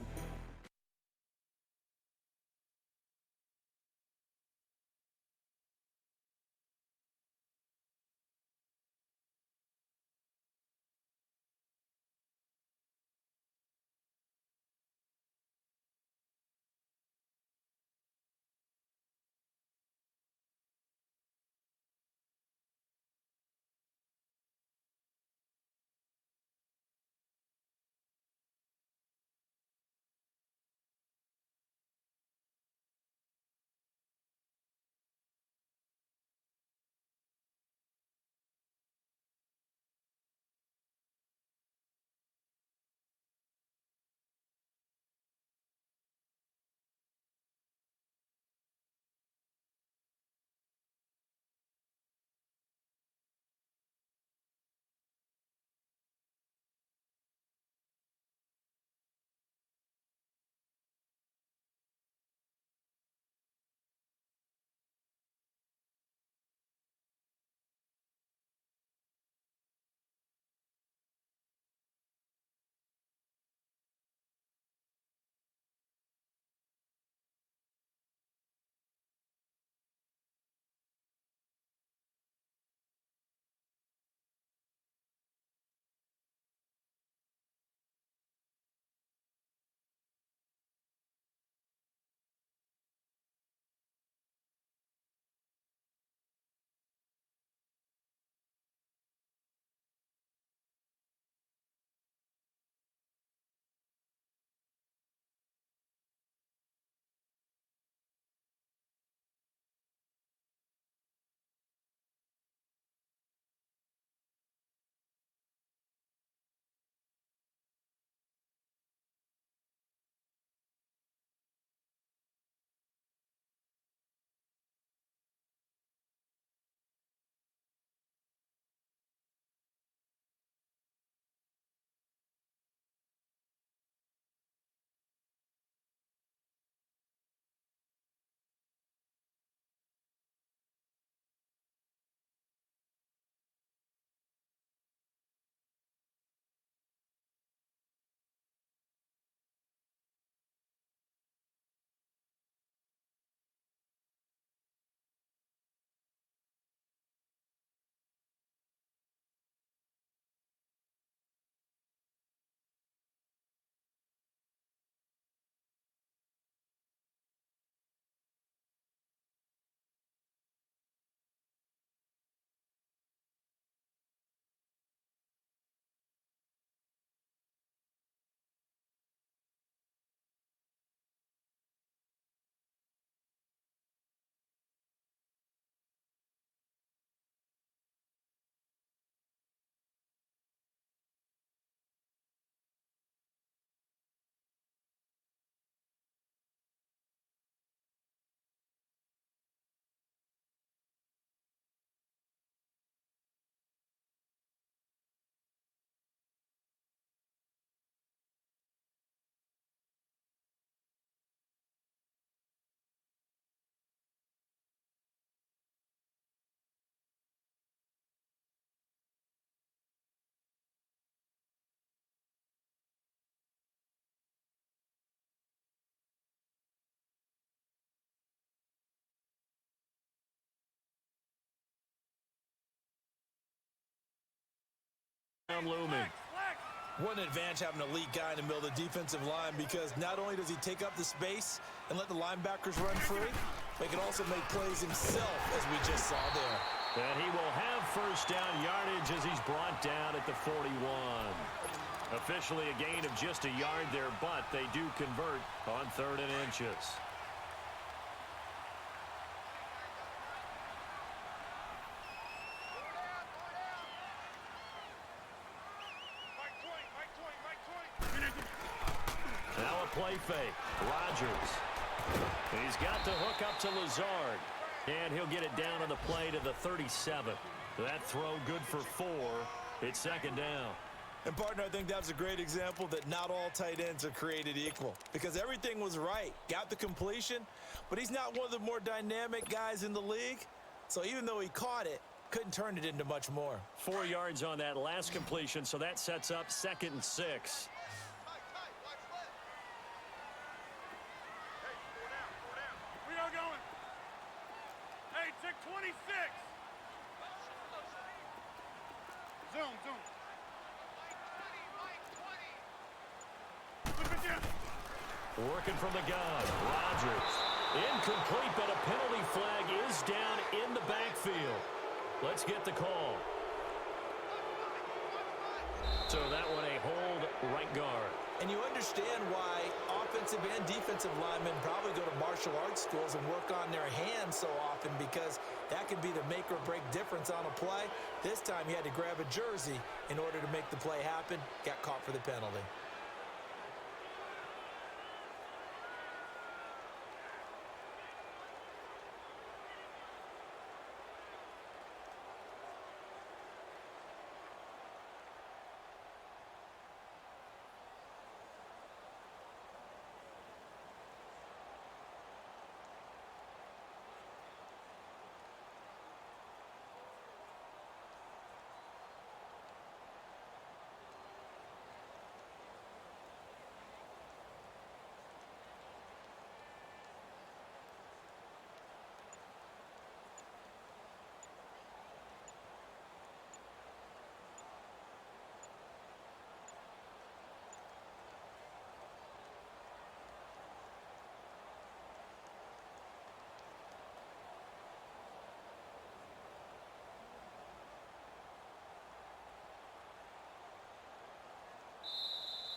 touchdown looming. What an advantage having an elite guy in the middle of the defensive line, because not only does he take up the space and let the linebackers run free, but he can also make plays himself, as we just saw there. And he will have first down yardage as he's brought down at the 41. Officially a gain of just a yard there, but they do convert on 3rd and inches. Now a play fake. Rodgers. He's got the hook up to Lazard. And he'll get it down on the play to the 37. That throw good for 4. It's 2nd down. And, partner, I think that's a great example that not all tight ends are created equal, because everything was right. Got the completion, but he's not one of the more dynamic guys in the league. So even though he caught it, couldn't turn it into much more. 4 yards on that last completion, so that sets up 2nd and 6. We are going. Hey, check 26. Zoom. Working from the gun. Rodgers. Incomplete, but a penalty flag is down in the backfield. Let's get the call. So that one a hold right guard. And you understand why offensive and defensive linemen probably go to martial arts schools and work on their hands so often, because that can be the make or break difference on a play. This time he had to grab a jersey in order to make the play happen. Got caught for the penalty.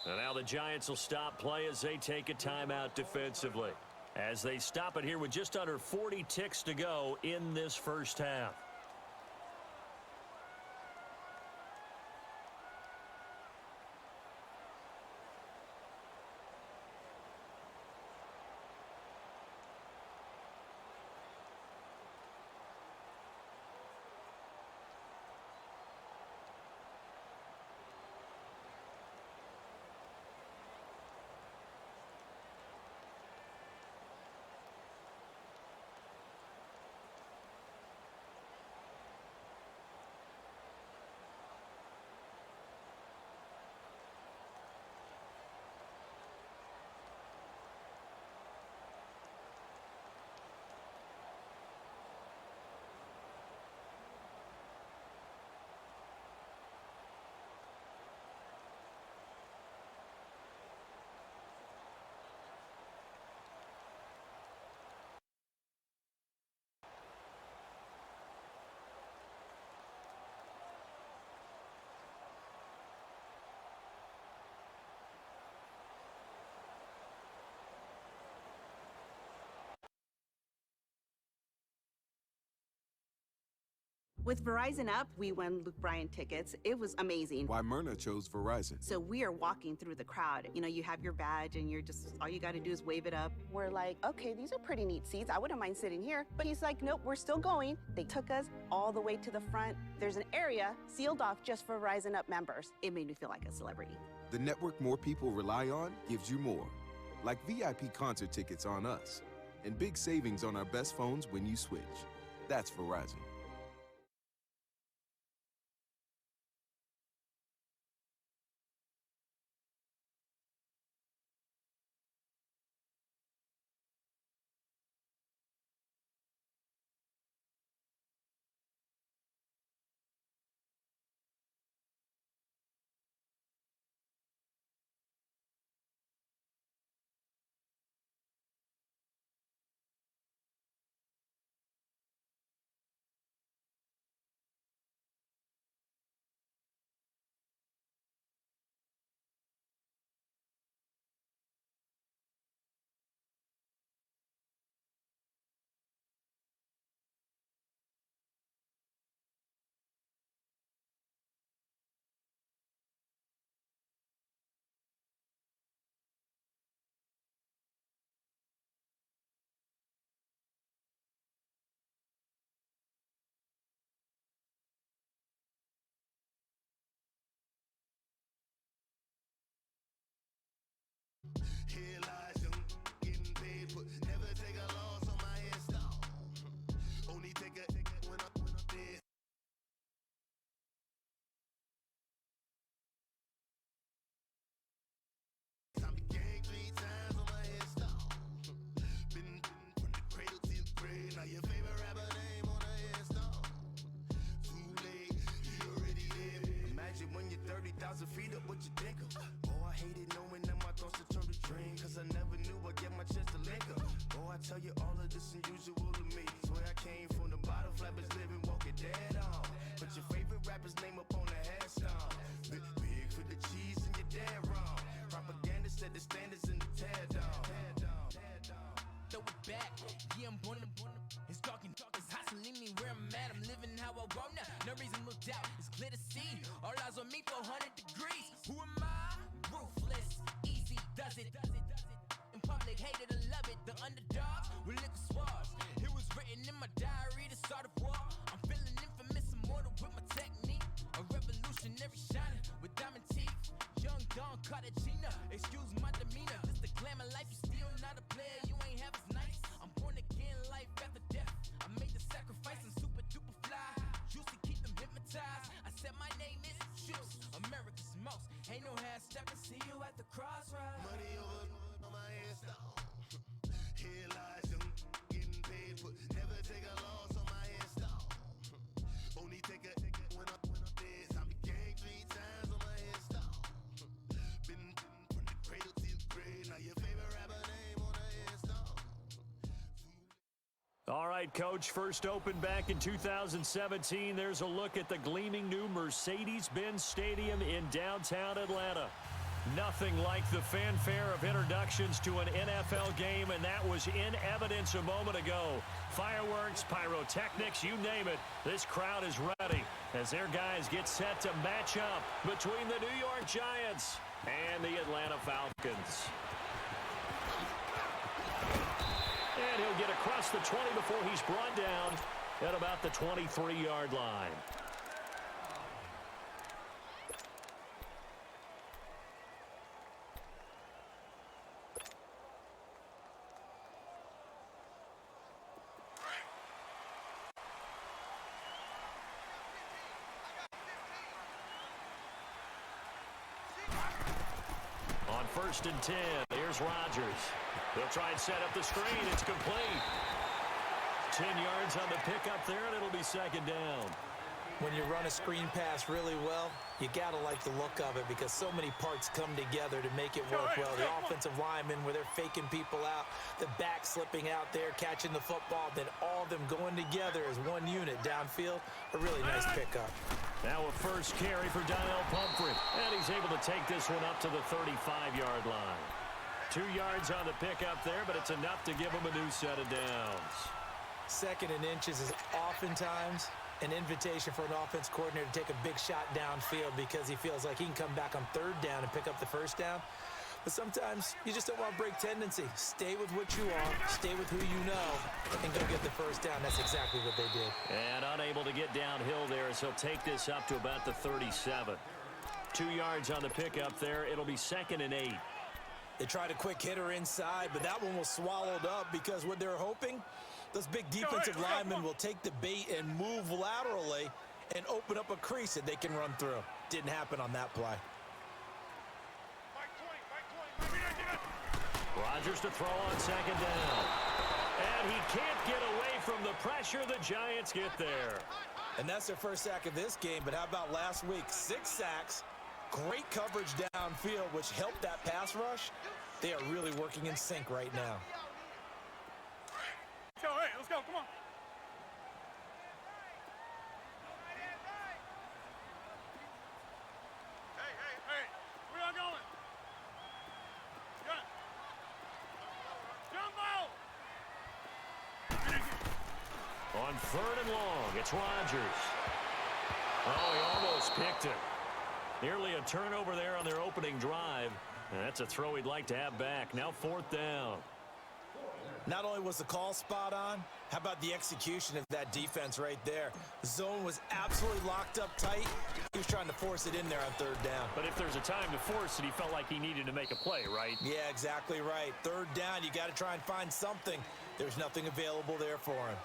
And now the Giants will stop play as they take a timeout defensively, as they stop it here with just under 40 ticks to go in this first half. With Verizon Up, we won Luke Bryan tickets. It was amazing. Why Myrna chose Verizon. So we are walking through the crowd. You know, you have your badge and all you got to do is wave it up. We're like, okay, these are pretty neat seats. I wouldn't mind sitting here. But he's like, nope, we're still going. They took us all the way to the front. There's an area sealed off just for Verizon Up members. It made me feel like a celebrity. The network more people rely on gives you more. Like VIP concert tickets on us. And big savings on our best phones when you switch. That's Verizon. Here lies young, getting paid, but never take a loss on my hairstyle. Only take a when I'm dead. I began 3 times on my hairstyle. Been from the cradle to the grave. Now your favorite rapper name on a hairstyle. Too late, he already there. Imagine when you're 30,000 feet up, what you think of? Oh, I hated knowing that my thoughts would turn to dream. Cause I never knew I'd get my chance to link up. Oh, I tell you all of this unusual to me. Swear I came from the bottom, flappers living, walking dead on. Put your favorite rapper's name up on the headstone. Big for the cheese and you're dead wrong. Propaganda set the standards in the tear down. Throw it back, yeah, I'm born to it's talking, it's hot, so leave me where I'm at. I'm living how I want now. No reason look out, it's clear to see. All eyes on me, 400 degrees. Who am I? Ruthless, easy, does it. In public, hated and love it. The underdogs with liquor swabs. It was written in my diary to start a war. I'm feeling infamous, immortal with my technique. A revolutionary shining with diamond teeth. Young Don Cartagena, excuse my demeanor. This the glamour life, you still not a player. You ain't half as nice. I'm born again, life after death. I made the sacrifice, I'm super duper fly. Used to keep them hypnotized. I said my name is Juice, America's most. Ain't no half stepping. See you at the crossroads. Money over on my hairstyle. Here lies young, getting paid, but never take a loss on my hairstyle. Only take a when I'm dead. I began 3 times on my hairstyle. Been from the cradle to the grave. Now your favorite rapper name on a hairstyle. All right, Coach, first opened back in 2017. There's a look at the gleaming new Mercedes-Benz Stadium in downtown Atlanta. Nothing like the fanfare of introductions to an NFL game, and that was in evidence a moment ago. Fireworks, pyrotechnics, you name it. This crowd is ready as their guys get set to match up between the New York Giants and the Atlanta Falcons. And he'll get across the 20 before he's brought down at about the 23-yard line. On 1st and 10, here's Rodgers. They'll try and set up the screen. It's complete. 10 yards on the pickup there, and it'll be 2nd down. When you run a screen pass really well, you got to like the look of it because so many parts come together to make it work well. The offensive linemen, where they're faking people out, the back slipping out there, catching the football, then all of them going together as one unit downfield. A really nice pickup. Now a first carry for Donnell Pumphrey, and he's able to take this one up to the 35-yard line. 2 yards on the pickup there, but it's enough to give him a new set of downs. 2nd and inches is oftentimes an invitation for an offense coordinator to take a big shot downfield because he feels like he can come back on 3rd down and pick up the 1st down. But sometimes you just don't want to break tendency. Stay with what you are, stay with who you know, and go get the 1st down. That's exactly what they did. And unable to get downhill there as he'll take this up to about the 37. 2 yards on the pickup there. It'll be 2nd and 8. They tried a quick hitter inside, but that one was swallowed up because what they're hoping, those big defensive linemen will take the bait and move laterally and open up a crease that they can run through. Didn't happen on that play. Rodgers to throw on 2nd down. And he can't get away from the pressure. The Giants get there. And that's their first sack of this game, but how about last week? 6 sacks, great coverage downfield, which helped that pass rush. They are really working in sync right now. Yo, hey, let's go, come on. Hey, where y'all going? Jumbo! On 3rd and long, it's Rodgers. Oh, he almost picked it. Nearly a turnover there on their opening drive. And that's a throw he'd like to have back. Now 4th down. Not only was the call spot on, how about the execution of that defense right there? The zone was absolutely locked up tight. He was trying to force it in there on third down. But if there's a time to force it, he felt like he needed to make a play, right? Yeah, exactly right. Third down, you got to try and find something. There's nothing available there for him.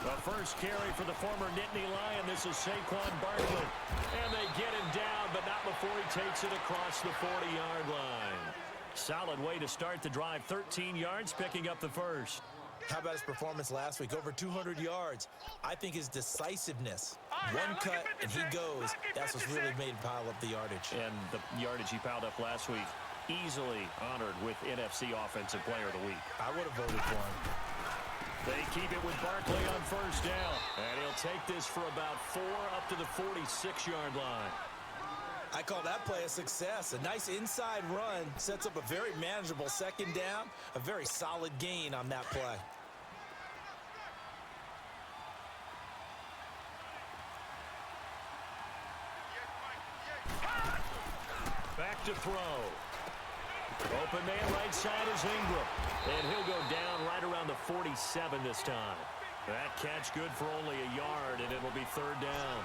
The first carry for the former Nittany Lion. This is Saquon Barkley. And they get him down, but not before he takes it across the 40-yard line. Solid way to start the drive. 13 yards, picking up the first. How about his performance last week? Over 200 yards. I think his decisiveness. One cut, and he goes. That's what's really made him pile up the yardage. And the yardage he piled up last week, easily honored with NFC Offensive Player of the Week. I would have voted for him. They keep it with Barkley on first down. And he'll take this for about 4 up to the 46-yard line. I call that play a success. A nice inside run sets up a very manageable second down. A very solid gain on that play. Back to throw. Open man right side is Ingram. And he'll go down right around the 47 this time. That catch good for only a yard, and it'll be third down.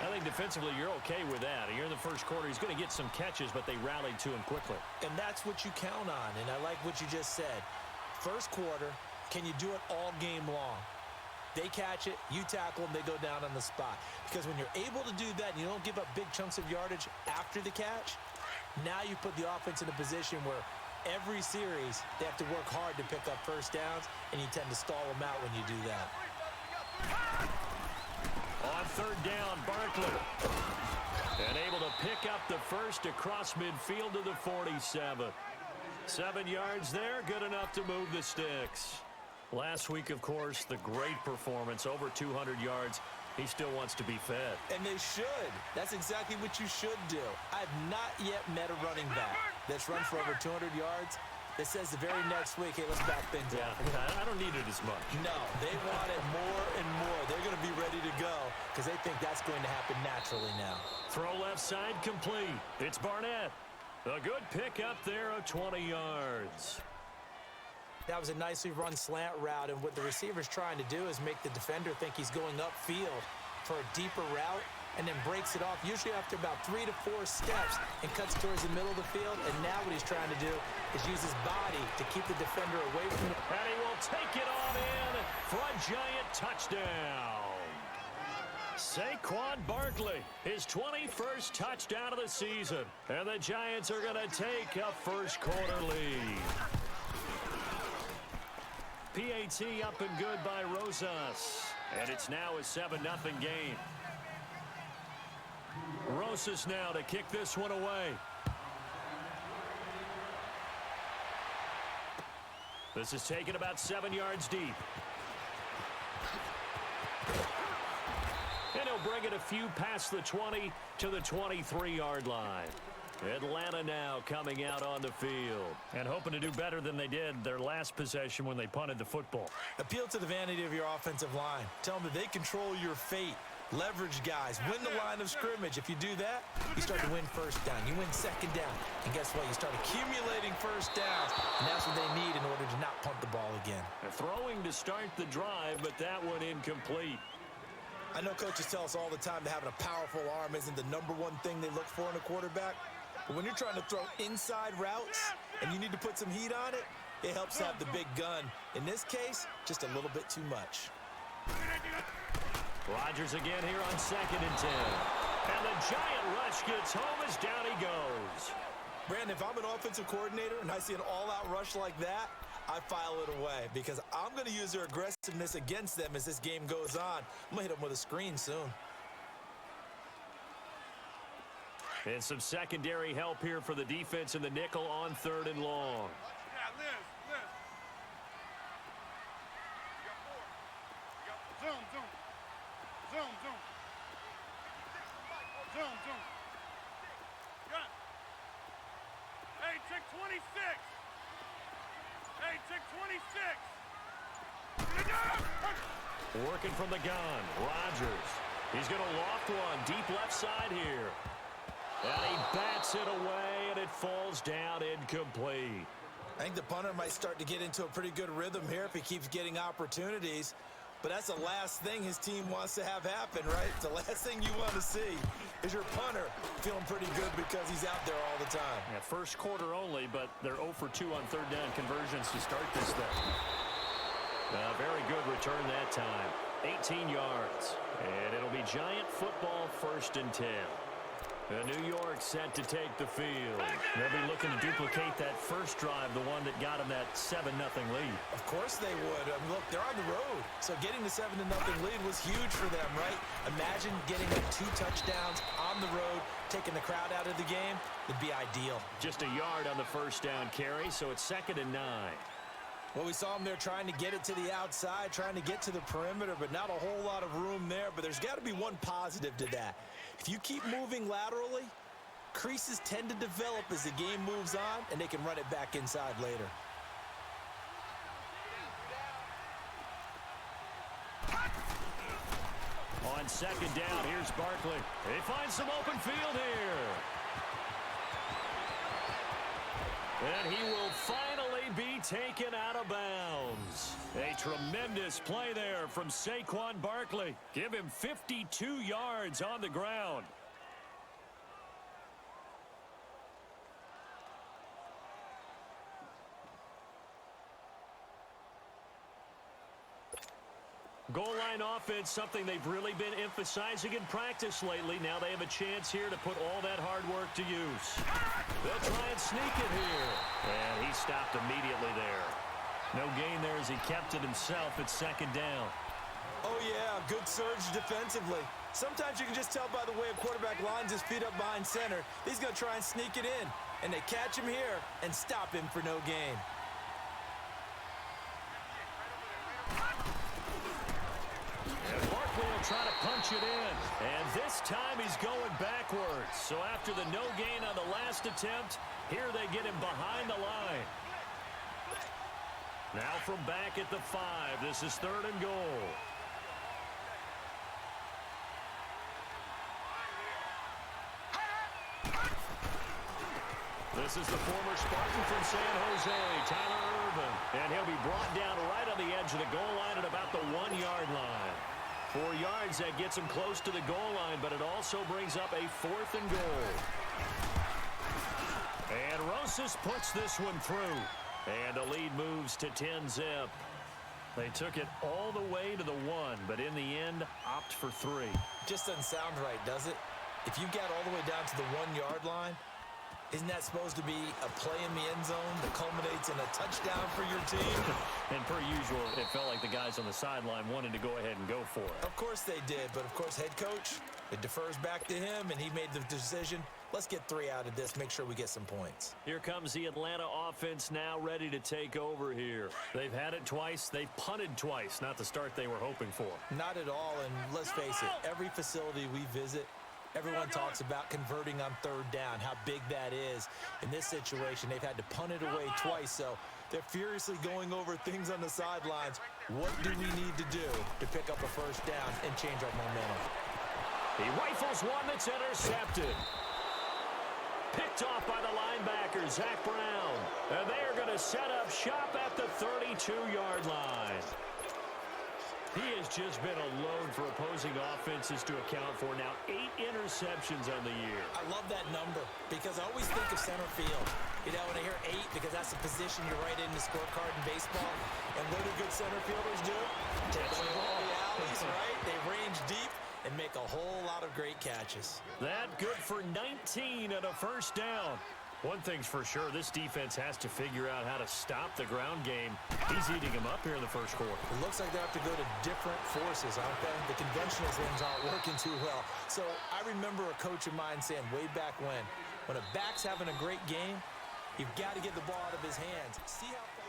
I think defensively you're okay with that. Here in the first quarter, he's going to get some catches, but they rallied to him quickly. And that's what you count on, and I like what you just said. First quarter, can you do it all game long? They catch it, you tackle them, they go down on the spot. Because when you're able to do that and you don't give up big chunks of yardage after the catch, now you put the offense in a position where every series they have to work hard to pick up first downs, and you tend to stall them out when you do that. On third down, Barkley. And able to pick up the first across midfield to the 47. 7 yards there, good enough to move the sticks. Last week, of course, the great performance, over 200 yards. He still wants to be fed. And they should. That's exactly what you should do. I've not yet met a running back that's run for over 200 yards that says the very next week, hey, let's back things up. I don't need it as much. No, they want it more and more. They're going to be ready to go because they think that's going to happen naturally now. Throw left side complete. It's Barnett. A good pick up there of 20 yards. That was a nicely run slant route, and what the receiver's trying to do is make the defender think he's going upfield for a deeper route and then breaks it off, usually after about 3 to 4 steps, and cuts towards the middle of the field. And now what he's trying to do is use his body to keep the defender away from him. And he will take it on in for a giant touchdown. Saquon Barkley, his 21st touchdown of the season. And the Giants are going to take a first quarter lead. PAT up and good by Rosas. And it's now a 7-0 game. Rosas now to kick this one away. This is taken about 7 yards deep. And he'll bring it a few past the 20 to the 23-yard line. Atlanta now coming out on the field and hoping to do better than they did their last possession when they punted the football. Appeal to the vanity of your offensive line. Tell them that they control your fate. Leverage guys. Win the line of scrimmage. If you do that, you start to win first down. You win second down. And guess what? You start accumulating first downs. And that's what they need in order to not punt the ball again. They're throwing to start the drive, but that one incomplete. I know coaches tell us all the time that having a powerful arm isn't the #1 thing they look for in a quarterback. But when you're trying to throw inside routes and you need to put some heat on it, it helps have the big gun. In this case, just a little bit too much. Rodgers again here on 2nd and 10. And the giant rush gets home as down he goes. Brandon, if I'm an offensive coordinator and I see an all-out rush like that, I file it away because I'm going to use their aggressiveness against them as this game goes on. I'm going to hit them with a screen soon. And some secondary help here for the defense in the nickel on 3rd and long. Hey, check 26. Hey, Working from the gun, Rodgers. He's going to loft one deep left side here. And he bats it away, and it falls down incomplete. I think the punter might start to get into a pretty good rhythm here if he keeps getting opportunities. But that's the last thing his team wants to have happen, right? The last thing you want to see is your punter feeling pretty good because he's out there all the time. Yeah, first quarter only, but they're 0 for 2 on third down conversions to start this thing. Very good return that time. 18 yards. And it'll be Giant football 1st and 10. New York set to take the field. They'll be looking to duplicate that first drive, the one that got them that 7-0 lead. Of course they would. Look, they're on the road. So getting the 7-0 lead was huge for them, right? Imagine getting 2 touchdowns on the road, taking the crowd out of the game. It'd be ideal. Just a yard on the first down carry, so it's 2nd and 9. Well, we saw them there trying to get it to the outside, trying to get to the perimeter, but not a whole lot of room there. But there's got to be one positive to that. If you keep moving laterally, creases tend to develop as the game moves on, and they can run it back inside later. On 2nd down, here's Barkley. They find some open field here. And he will finally be taken out of bounds. A tremendous play there from Saquon Barkley. Give him 52 yards on the ground. Goal line offense, something they've really been emphasizing in practice lately. Now they have a chance here to put all that hard work to use. They'll try and sneak it here. And he stopped immediately there. No gain there as he kept it himself at 2nd down. Oh, yeah, good surge defensively. Sometimes you can just tell by the way a quarterback lines his feet up behind center. He's going to try and sneak it in. And they catch him here and stop him for no gain. Try to punch it in, and this time he's going backwards. So after the no gain on the last attempt, here they get him behind the line. Now from back at the 5, this is 3rd and goal. This is the former Spartan from San Jose, Tyler Irvin, and he'll be brought down right on the edge of the goal line at about the 1-yard line. 4 yards, that gets him close to the goal line, but it also brings up a 4th and goal. And Rosas puts this one through. And the lead moves to 10-zip. They took it all the way to the 1, but in the end, opt for 3. Just doesn't sound right, does it? If you get all the way down to the 1-yard line, isn't that supposed to be a play in the end zone that culminates in a touchdown for your team? And per usual, it felt like the guys on the sideline wanted to go ahead and go for it. Of course they did, but of course head coach, it defers back to him, and he made the decision. Let's get 3 out of this, make sure we get some points. Here comes the Atlanta offense now ready to take over here. They've had it twice. They've punted twice. Not the start they were hoping for. Not at all, and let's face it, every facility we visit, everyone talks about converting on 3rd down, how big that is. In this situation, they've had to punt it away twice, so they're furiously going over things on the sidelines. What do we need to do to pick up a 1st down and change our momentum? He rifles one that's intercepted. Picked off by the linebacker, Zach Brown. And they are going to set up shop at the 32-yard line. He has just been a load for opposing offenses to account for. Now 8 interceptions on the year. I love that number because I always think of center field. You know, when I hear 8, because that's the position you're right in the scorecard in baseball. And what do good center fielders do? Take away all the alleys, right? They range deep and make a whole lot of great catches. That good for 19 and a 1st down. One thing's for sure, this defense has to figure out how to stop the ground game. He's eating him up here in the first quarter. It looks like they have to go to different forces, aren't they? The conventional things aren't working too well. So I remember a coach of mine saying way back when a back's having a great game, you've got to get the ball out of his hands. See how far.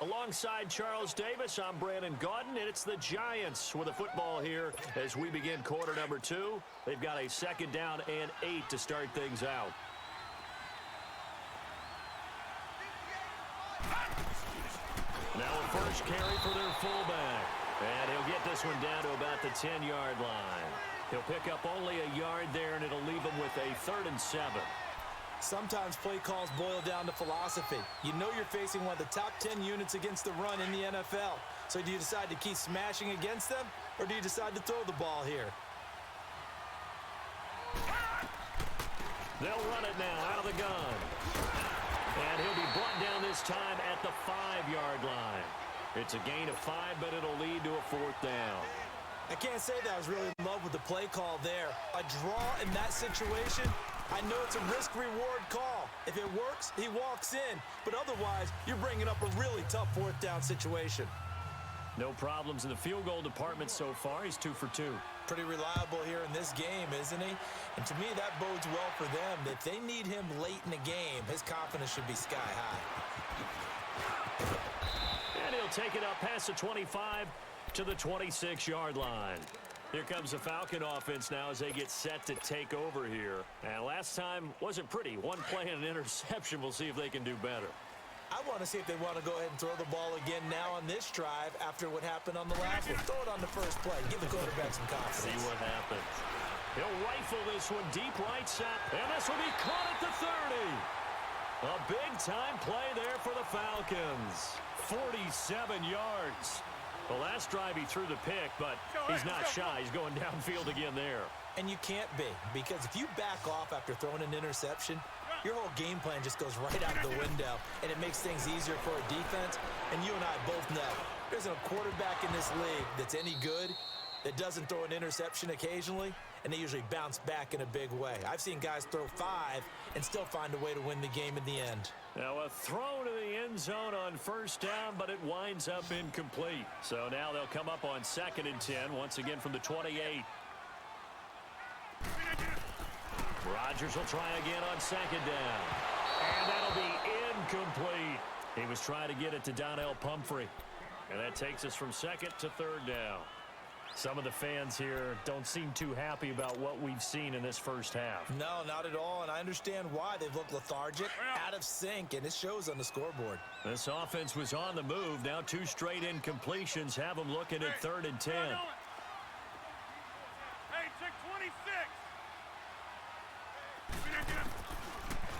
Alongside Charles Davis, I'm Brandon Gaudin, and it's the Giants with the football here as we begin quarter number 2. They've got a 2nd down and 8 to start things out. first carry for their fullback. And he'll get this one down to about the 10-yard line. He'll pick up only a yard there, and it'll leave him with a 3rd and 7. Sometimes play calls boil down to philosophy. You know you're facing one of the top 10 units against the run in the NFL. So do you decide to keep smashing against them, or do you decide to throw the ball here? They'll run it now out of the gun. And he'll be brought down this time at the 5-yard line. It's a gain of 5, but it'll lead to a 4th down. I can't say that I was really in love with the play call there. A draw in that situation, I know it's a risk-reward call. If it works, he walks in. But otherwise, you're bringing up a really tough 4th down situation. No problems in the field goal department so far. He's 2 for 2. Pretty reliable here in this game, isn't he? And to me, that bodes well for them. If they need him late in the game, his confidence should be sky high. And he'll take it up past the 25 to the 26-yard line. Here comes the Falcon offense now as they get set to take over here. And last time wasn't pretty. One play and an interception. We'll see if they can do better. I want to see if they want to go ahead and throw the ball again now on this drive after what happened on the last one. Throw it on the first play. Give the quarterback some confidence. See what happens. He'll rifle this one deep right side. And this will be caught at the 30. A big-time play there for the Falcons. 47 yards. The last drive he threw the pick, but he's not shy. He's going downfield again there. And you can't be, because if you back off after throwing an interception, your whole game plan just goes right out the window, and it makes things easier for a defense. And you and I both know there isn't a quarterback in this league that's any good that doesn't throw an interception occasionally, and they usually bounce back in a big way. I've seen guys throw 5 and still find a way to win the game in the end. Now a throw to the end zone on first down, but it winds up incomplete. So now they'll come up on 2nd and 10, once again from the 28. Rodgers will try again on 2nd down. And that'll be incomplete. He was trying to get it to Donnell Pumphrey. And that takes us from 2nd to 3rd down. Some of the fans here don't seem too happy about what we've seen in this first half. No, not at all, and I understand why. They've looked lethargic, out of sync, and it shows on the scoreboard. This offense was on the move. Now 2 straight incompletions have them looking at 3rd and 10. Hey, check 26.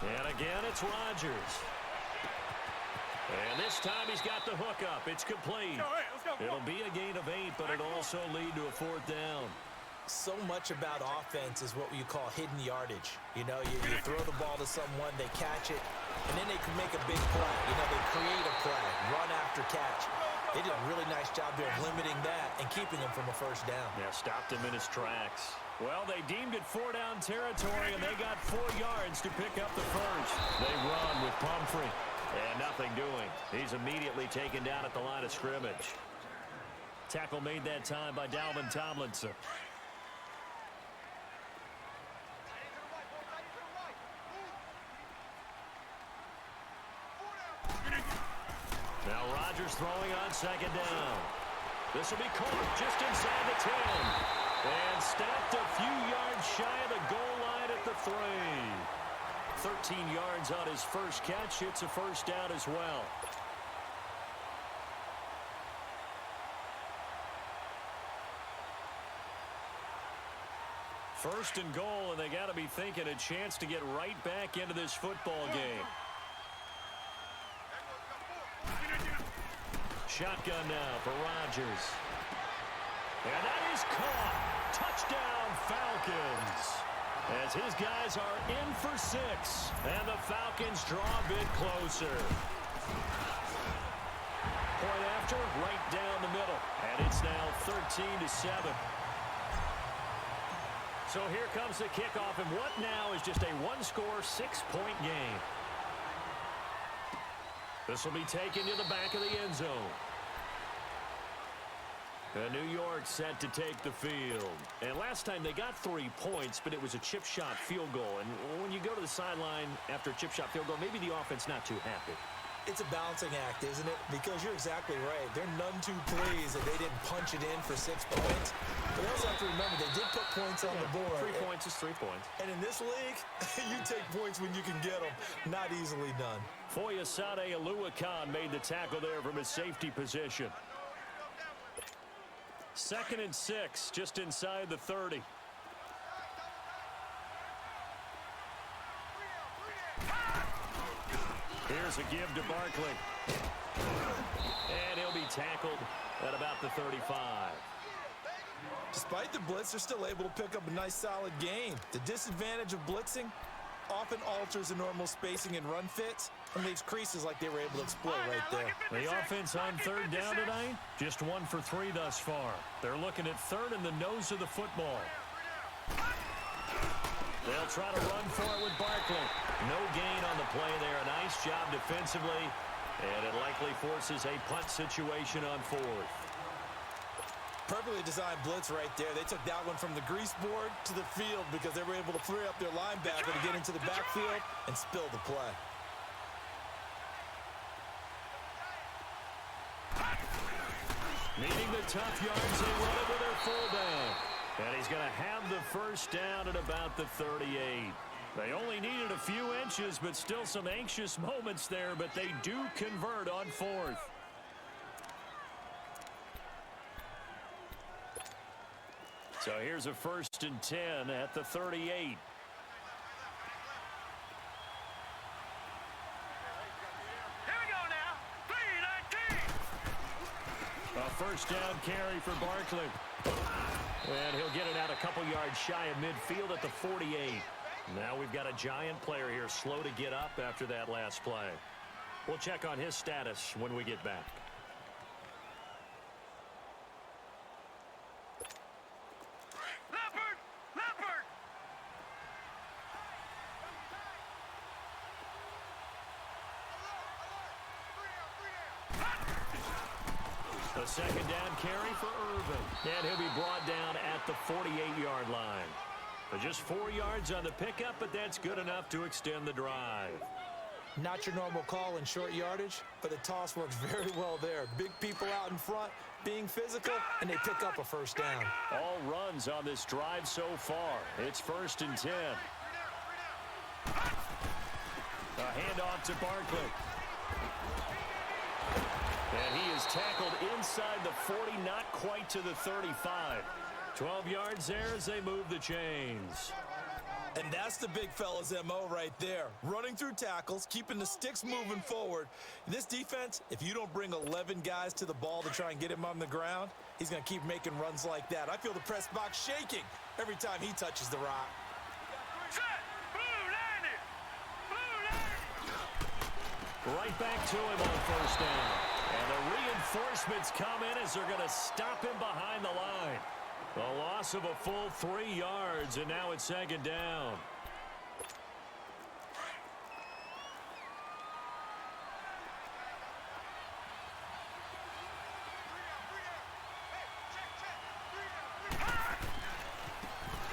And again, it's Rodgers. And this time he's got the hookup. It's complete. It'll be a gain of 8, but it'll also lead to a 4th down. So much about offense is what you call hidden yardage. You know, you throw the ball to someone, they catch it, and then they can make a big play. You know, they create a play, run after catch. They did a really nice job there of limiting that and keeping him from a first down. Yeah, stopped him in his tracks. Well, they deemed it 4-down territory, and they got 4 yards to pick up the first. They run with Pumphrey. And nothing doing. He's immediately taken down at the line of scrimmage. Tackle made that time by Dalvin Tomlinson. Now Rodgers throwing on 2nd down. This will be caught just inside the 10. And stopped a few yards shy of the goal line at the 3. 13 yards on his first catch. It's a first down as well. First and goal, and they got to be thinking a chance to get right back into this football game. Shotgun now for Rodgers. And that is caught. Touchdown, Falcons. As his guys are in for 6, and the Falcons draw a bit closer. Point after, right down the middle, and it's now 13-7. So here comes the kickoff, and what now is just a 1-score, 6-point game. This will be taken to the back of the end zone. New York set to take the field. And last time they got 3 points, but it was a chip shot field goal. And when you go to the sideline after a chip shot field goal, maybe the offense not too happy. It's a balancing act, isn't it? Because you're exactly right. They're none too pleased that they didn't punch it in for 6 points. But they also have to remember they did put points on the board. 3 points is 3 points. And in this league, you take points when you can get them. Not easily done. Foyesade Aluakan made the tackle there from his safety position. 2nd and 6, just inside the 30. Here's a give to Barkley. And he'll be tackled at about the 35. Despite the blitz, they're still able to pick up a nice solid gain. The disadvantage of blitzing often alters the normal spacing and run fits and leaves creases like they were able to exploit right there. The offense on 3rd down tonight, just 1 for 3 thus far. They're looking at 3rd in the nose of the football. They'll try to run for it with Barkley. No gain on the play there. A nice job defensively, and it likely forces a punt situation on 4th. Perfectly designed blitz right there. They took that one from the grease board to the field because they were able to free up their linebacker to get into the backfield and spill the play. Needing the tough yards, they run it with their fullback. And he's going to have the 1st down at about the 38. They only needed a few inches, but still some anxious moments there, but they do convert on 4th. So here's a 1st and 10 at the 38. Here we go now. 3-19. A 1st down carry for Barkley. And he'll get it out a couple yards shy of midfield at the 48. Now we've got a giant player here slow to get up after that last play. We'll check on his status when we get back. Leopard! Leopard! The 2nd down carry for Irvin. And he'll be brought down at the 48-yard line. But just 4 yards on the pickup, but that's good enough to extend the drive. Not your normal call in short yardage, but the toss works very well there. Big people out in front, being physical, and they pick up a 1st down. All runs on this drive so far. It's 1st and 10. A handoff to Barkley. And he is tackled inside the 40, not quite to the 35. 12 yards there as they move the chains. And that's the big fella's MO right there. Running through tackles, keeping the sticks moving forward. This defense, if you don't bring 11 guys to the ball to try and get him on the ground, he's going to keep making runs like that. I feel the press box shaking every time he touches the rock. Set! Blue 90! Blue 90! Right back to him on 1st down. And the reinforcements come in as they're going to stop him behind the line. A loss of a full 3 yards, and now it's 2nd down.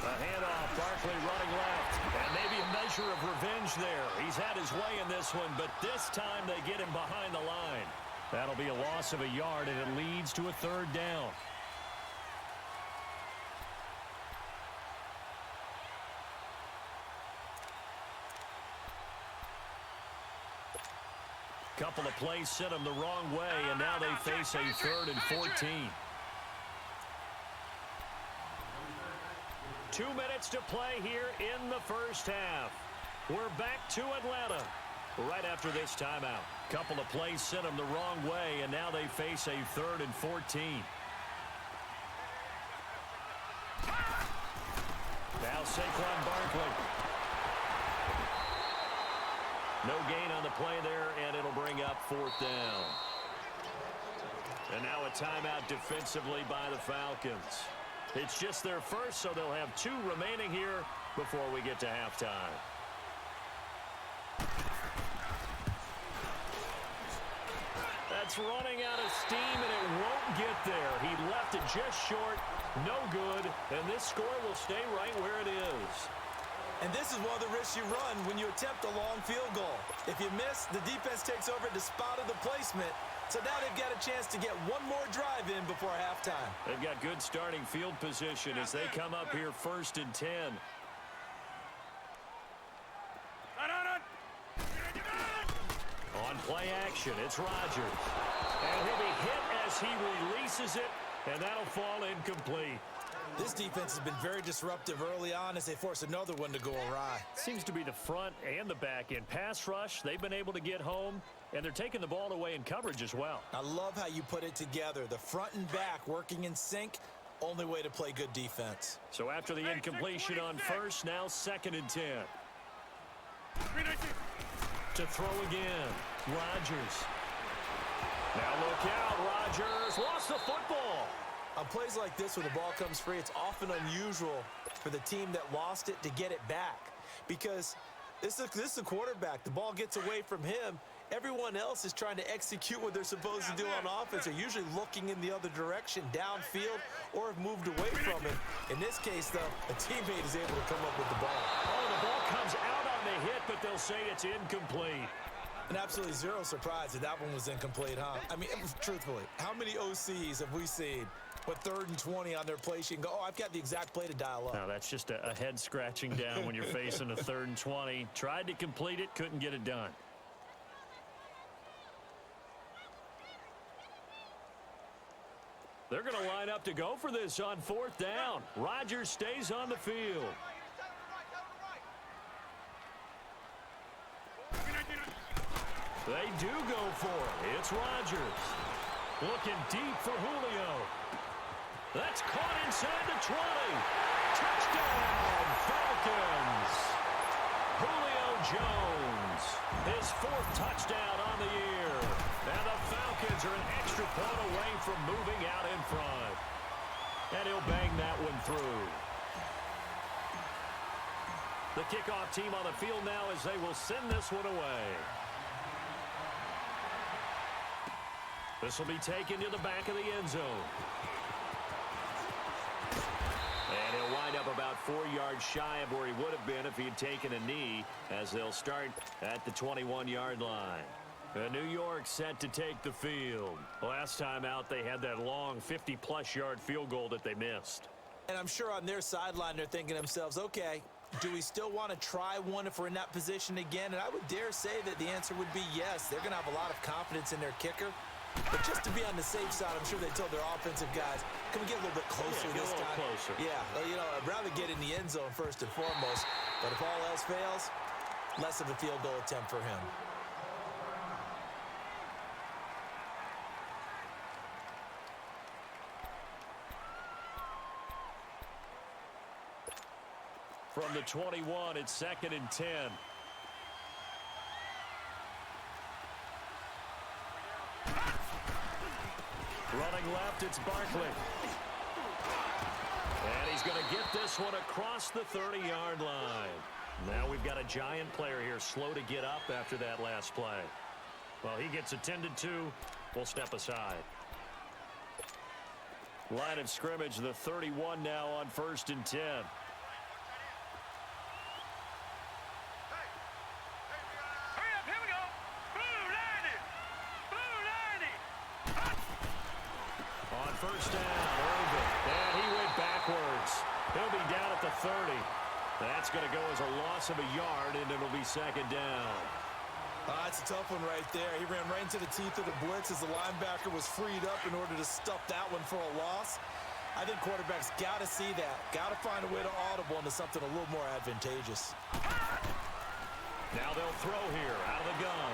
A handoff, Barkley running left. And maybe a measure of revenge there. He's had his way in this one, but this time they get him behind the line. That'll be a loss of a yard, and it leads to a 3rd down. Couple of plays sent them the wrong way, and now they face a 3rd and 14. 2 minutes to play here in the 1st half. We're back to Atlanta right after this timeout. Couple of plays sent them the wrong way, and now they face a 3rd and 14. Now Saquon Barkley. No gain on the play there, and it'll bring up 4th down. And now a timeout defensively by the Falcons. It's just their first, so they'll have 2 remaining here before we get to halftime. That's running out of steam, and it won't get there. He left it just short, no good, and this score will stay right where it is. And this is one of the risks you run when you attempt a long field goal. If you miss, the defense takes over at the spot of the placement. So now they've got a chance to get one more drive in before halftime. They've got good starting field position as they come up here 1st and 10. On play action, it's Rodgers. And he'll be hit as he releases it, and that'll fall incomplete. This defense has been very disruptive early on as they force another one to go awry. Seems to be the front and the back end. Pass rush, they've been able to get home, and they're taking the ball away in coverage as well. I love how you put it together. The front and back working in sync, only way to play good defense. So after the incompletion on first, now 2nd and 10. To throw again, Rodgers. Now look out, Rodgers lost the football. On plays like this where the ball comes free, it's often unusual for the team that lost it to get it back. Because this is the quarterback. The ball gets away from him. Everyone else is trying to execute what they're supposed to do on offense. They're usually looking in the other direction, downfield, or have moved away from it. In this case, though, a teammate is able to come up with the ball. Oh, the ball comes out on the hit, but they'll say it's incomplete. And absolutely zero surprise that one was incomplete, huh? I mean, truthfully, how many OCs have we seen with 3rd and 20 on their play sheet and go, oh, I've got the exact play to dial up? Now, that's just a head scratching down when you're facing a 3rd and 20. Tried to complete it, couldn't get it done. They're going to line up to go for this on 4th down. Rodgers stays on the field. They do go for it. It's Rodgers. Looking deep for Julio. That's caught inside the 20. Touchdown, Falcons. Julio Jones, his 4th touchdown on the year. And the Falcons are an extra point away from moving out in front. And he'll bang that one through. The kickoff team on the field now as they will send this one away. This will be taken to the back of the end zone. And he'll wind up about 4 yards shy of where he would have been if he had taken a knee, as they'll start at the 21-yard line. New York set to take the field. Last time out, they had that long 50-plus yard field goal that they missed. And I'm sure on their sideline, they're thinking to themselves, okay, do we still want to try one if we're in that position again? And I would dare say that the answer would be yes. They're going to have a lot of confidence in their kicker. But just to be on the safe side, I'm sure they told their offensive guys, can we get a little bit closer this time? Closer. Yeah, well, you know, I'd rather get in the end zone first and foremost. But if all else fails, less of a field goal attempt for him. From the 21, it's 2nd and 10. Running left, it's Barkley. And he's going to get this one across the 30-yard line. Now we've got a giant player here, slow to get up after that last play. Well, he gets attended to. We'll step aside. Line of scrimmage, the 31 now on 1st and 10. First down, Irvin. And he went backwards. He'll be down at the 30. That's going to go as a loss of a yard, and it'll be 2nd down. That's a tough one right there. He ran right into the teeth of the blitz as the linebacker was freed up in order to stuff that one for a loss. I think quarterbacks got to see that. Got to find a way to audible into something a little more advantageous. Now they'll throw here out of the gun.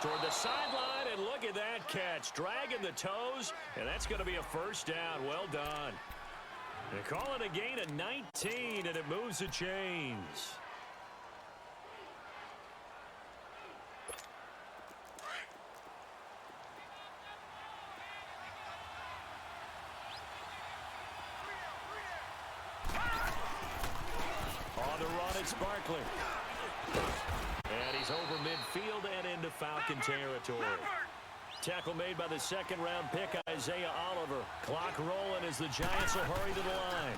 Toward the sideline, and look at that catch. Dragging the toes, and that's going to be a first down. Well done. They call it a gain of 19, and it moves the chains. On the run, it's Barkley. And he's over midfield and into Falcon territory. Tackle made by the 2nd-round pick, Isaiah Oliver. Clock rolling as the Giants will hurry to the line.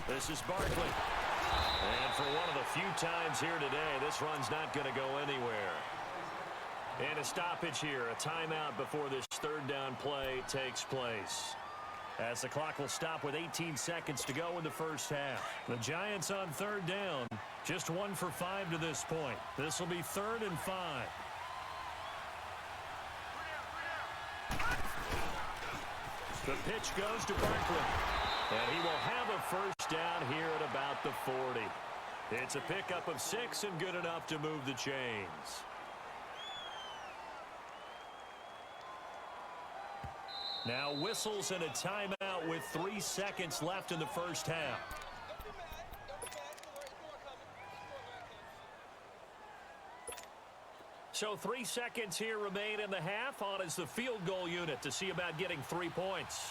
This is Barkley. And for one of the few times here today, this run's not going to go anywhere. And a stoppage here, a timeout before this third down play takes place. As the clock will stop with 18 seconds to go in the first half. The Giants on third down, just 1 for 5 to this point. This will be 3rd and 5. The pitch goes to Barkley. And he will have a first down here at about the 40. It's a pickup of 6 and good enough to move the chains. Now whistles and a timeout with 3 seconds left in the first half. So 3 seconds here remain in the half. On is the field goal unit to see about getting 3 points.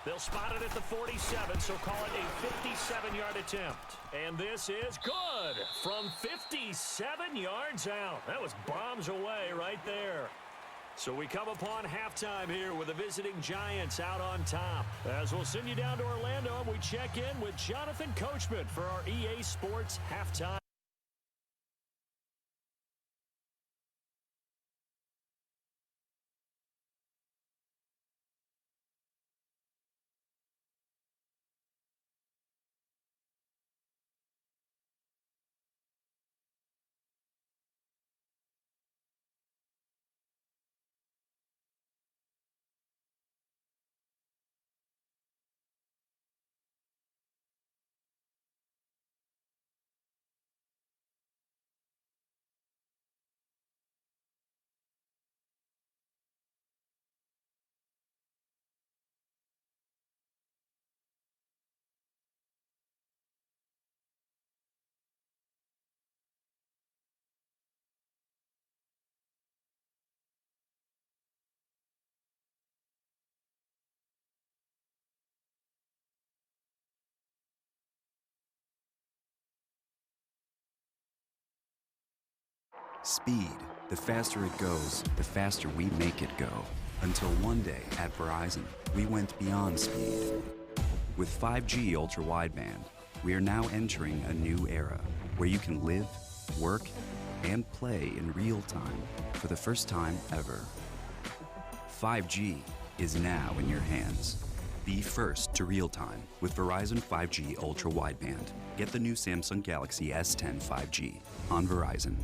They'll spot it at the 47, so call it a 57-yard attempt. And this is good from 57 yards out. That was bombs away right there. So we come upon halftime here with the visiting Giants out on top. As we'll send you down to Orlando, and we check in with Jonathan Coachman for our EA Sports halftime. Speed. The faster it goes, the faster we make it go. Until one day at Verizon, we went beyond speed. With 5G Ultra Wideband, we are now entering a new era where you can live, work, and play in real time for the first time ever. 5G is now in your hands. Be first to real time with Verizon 5G Ultra Wideband. Get the new Samsung Galaxy S10 5G on Verizon.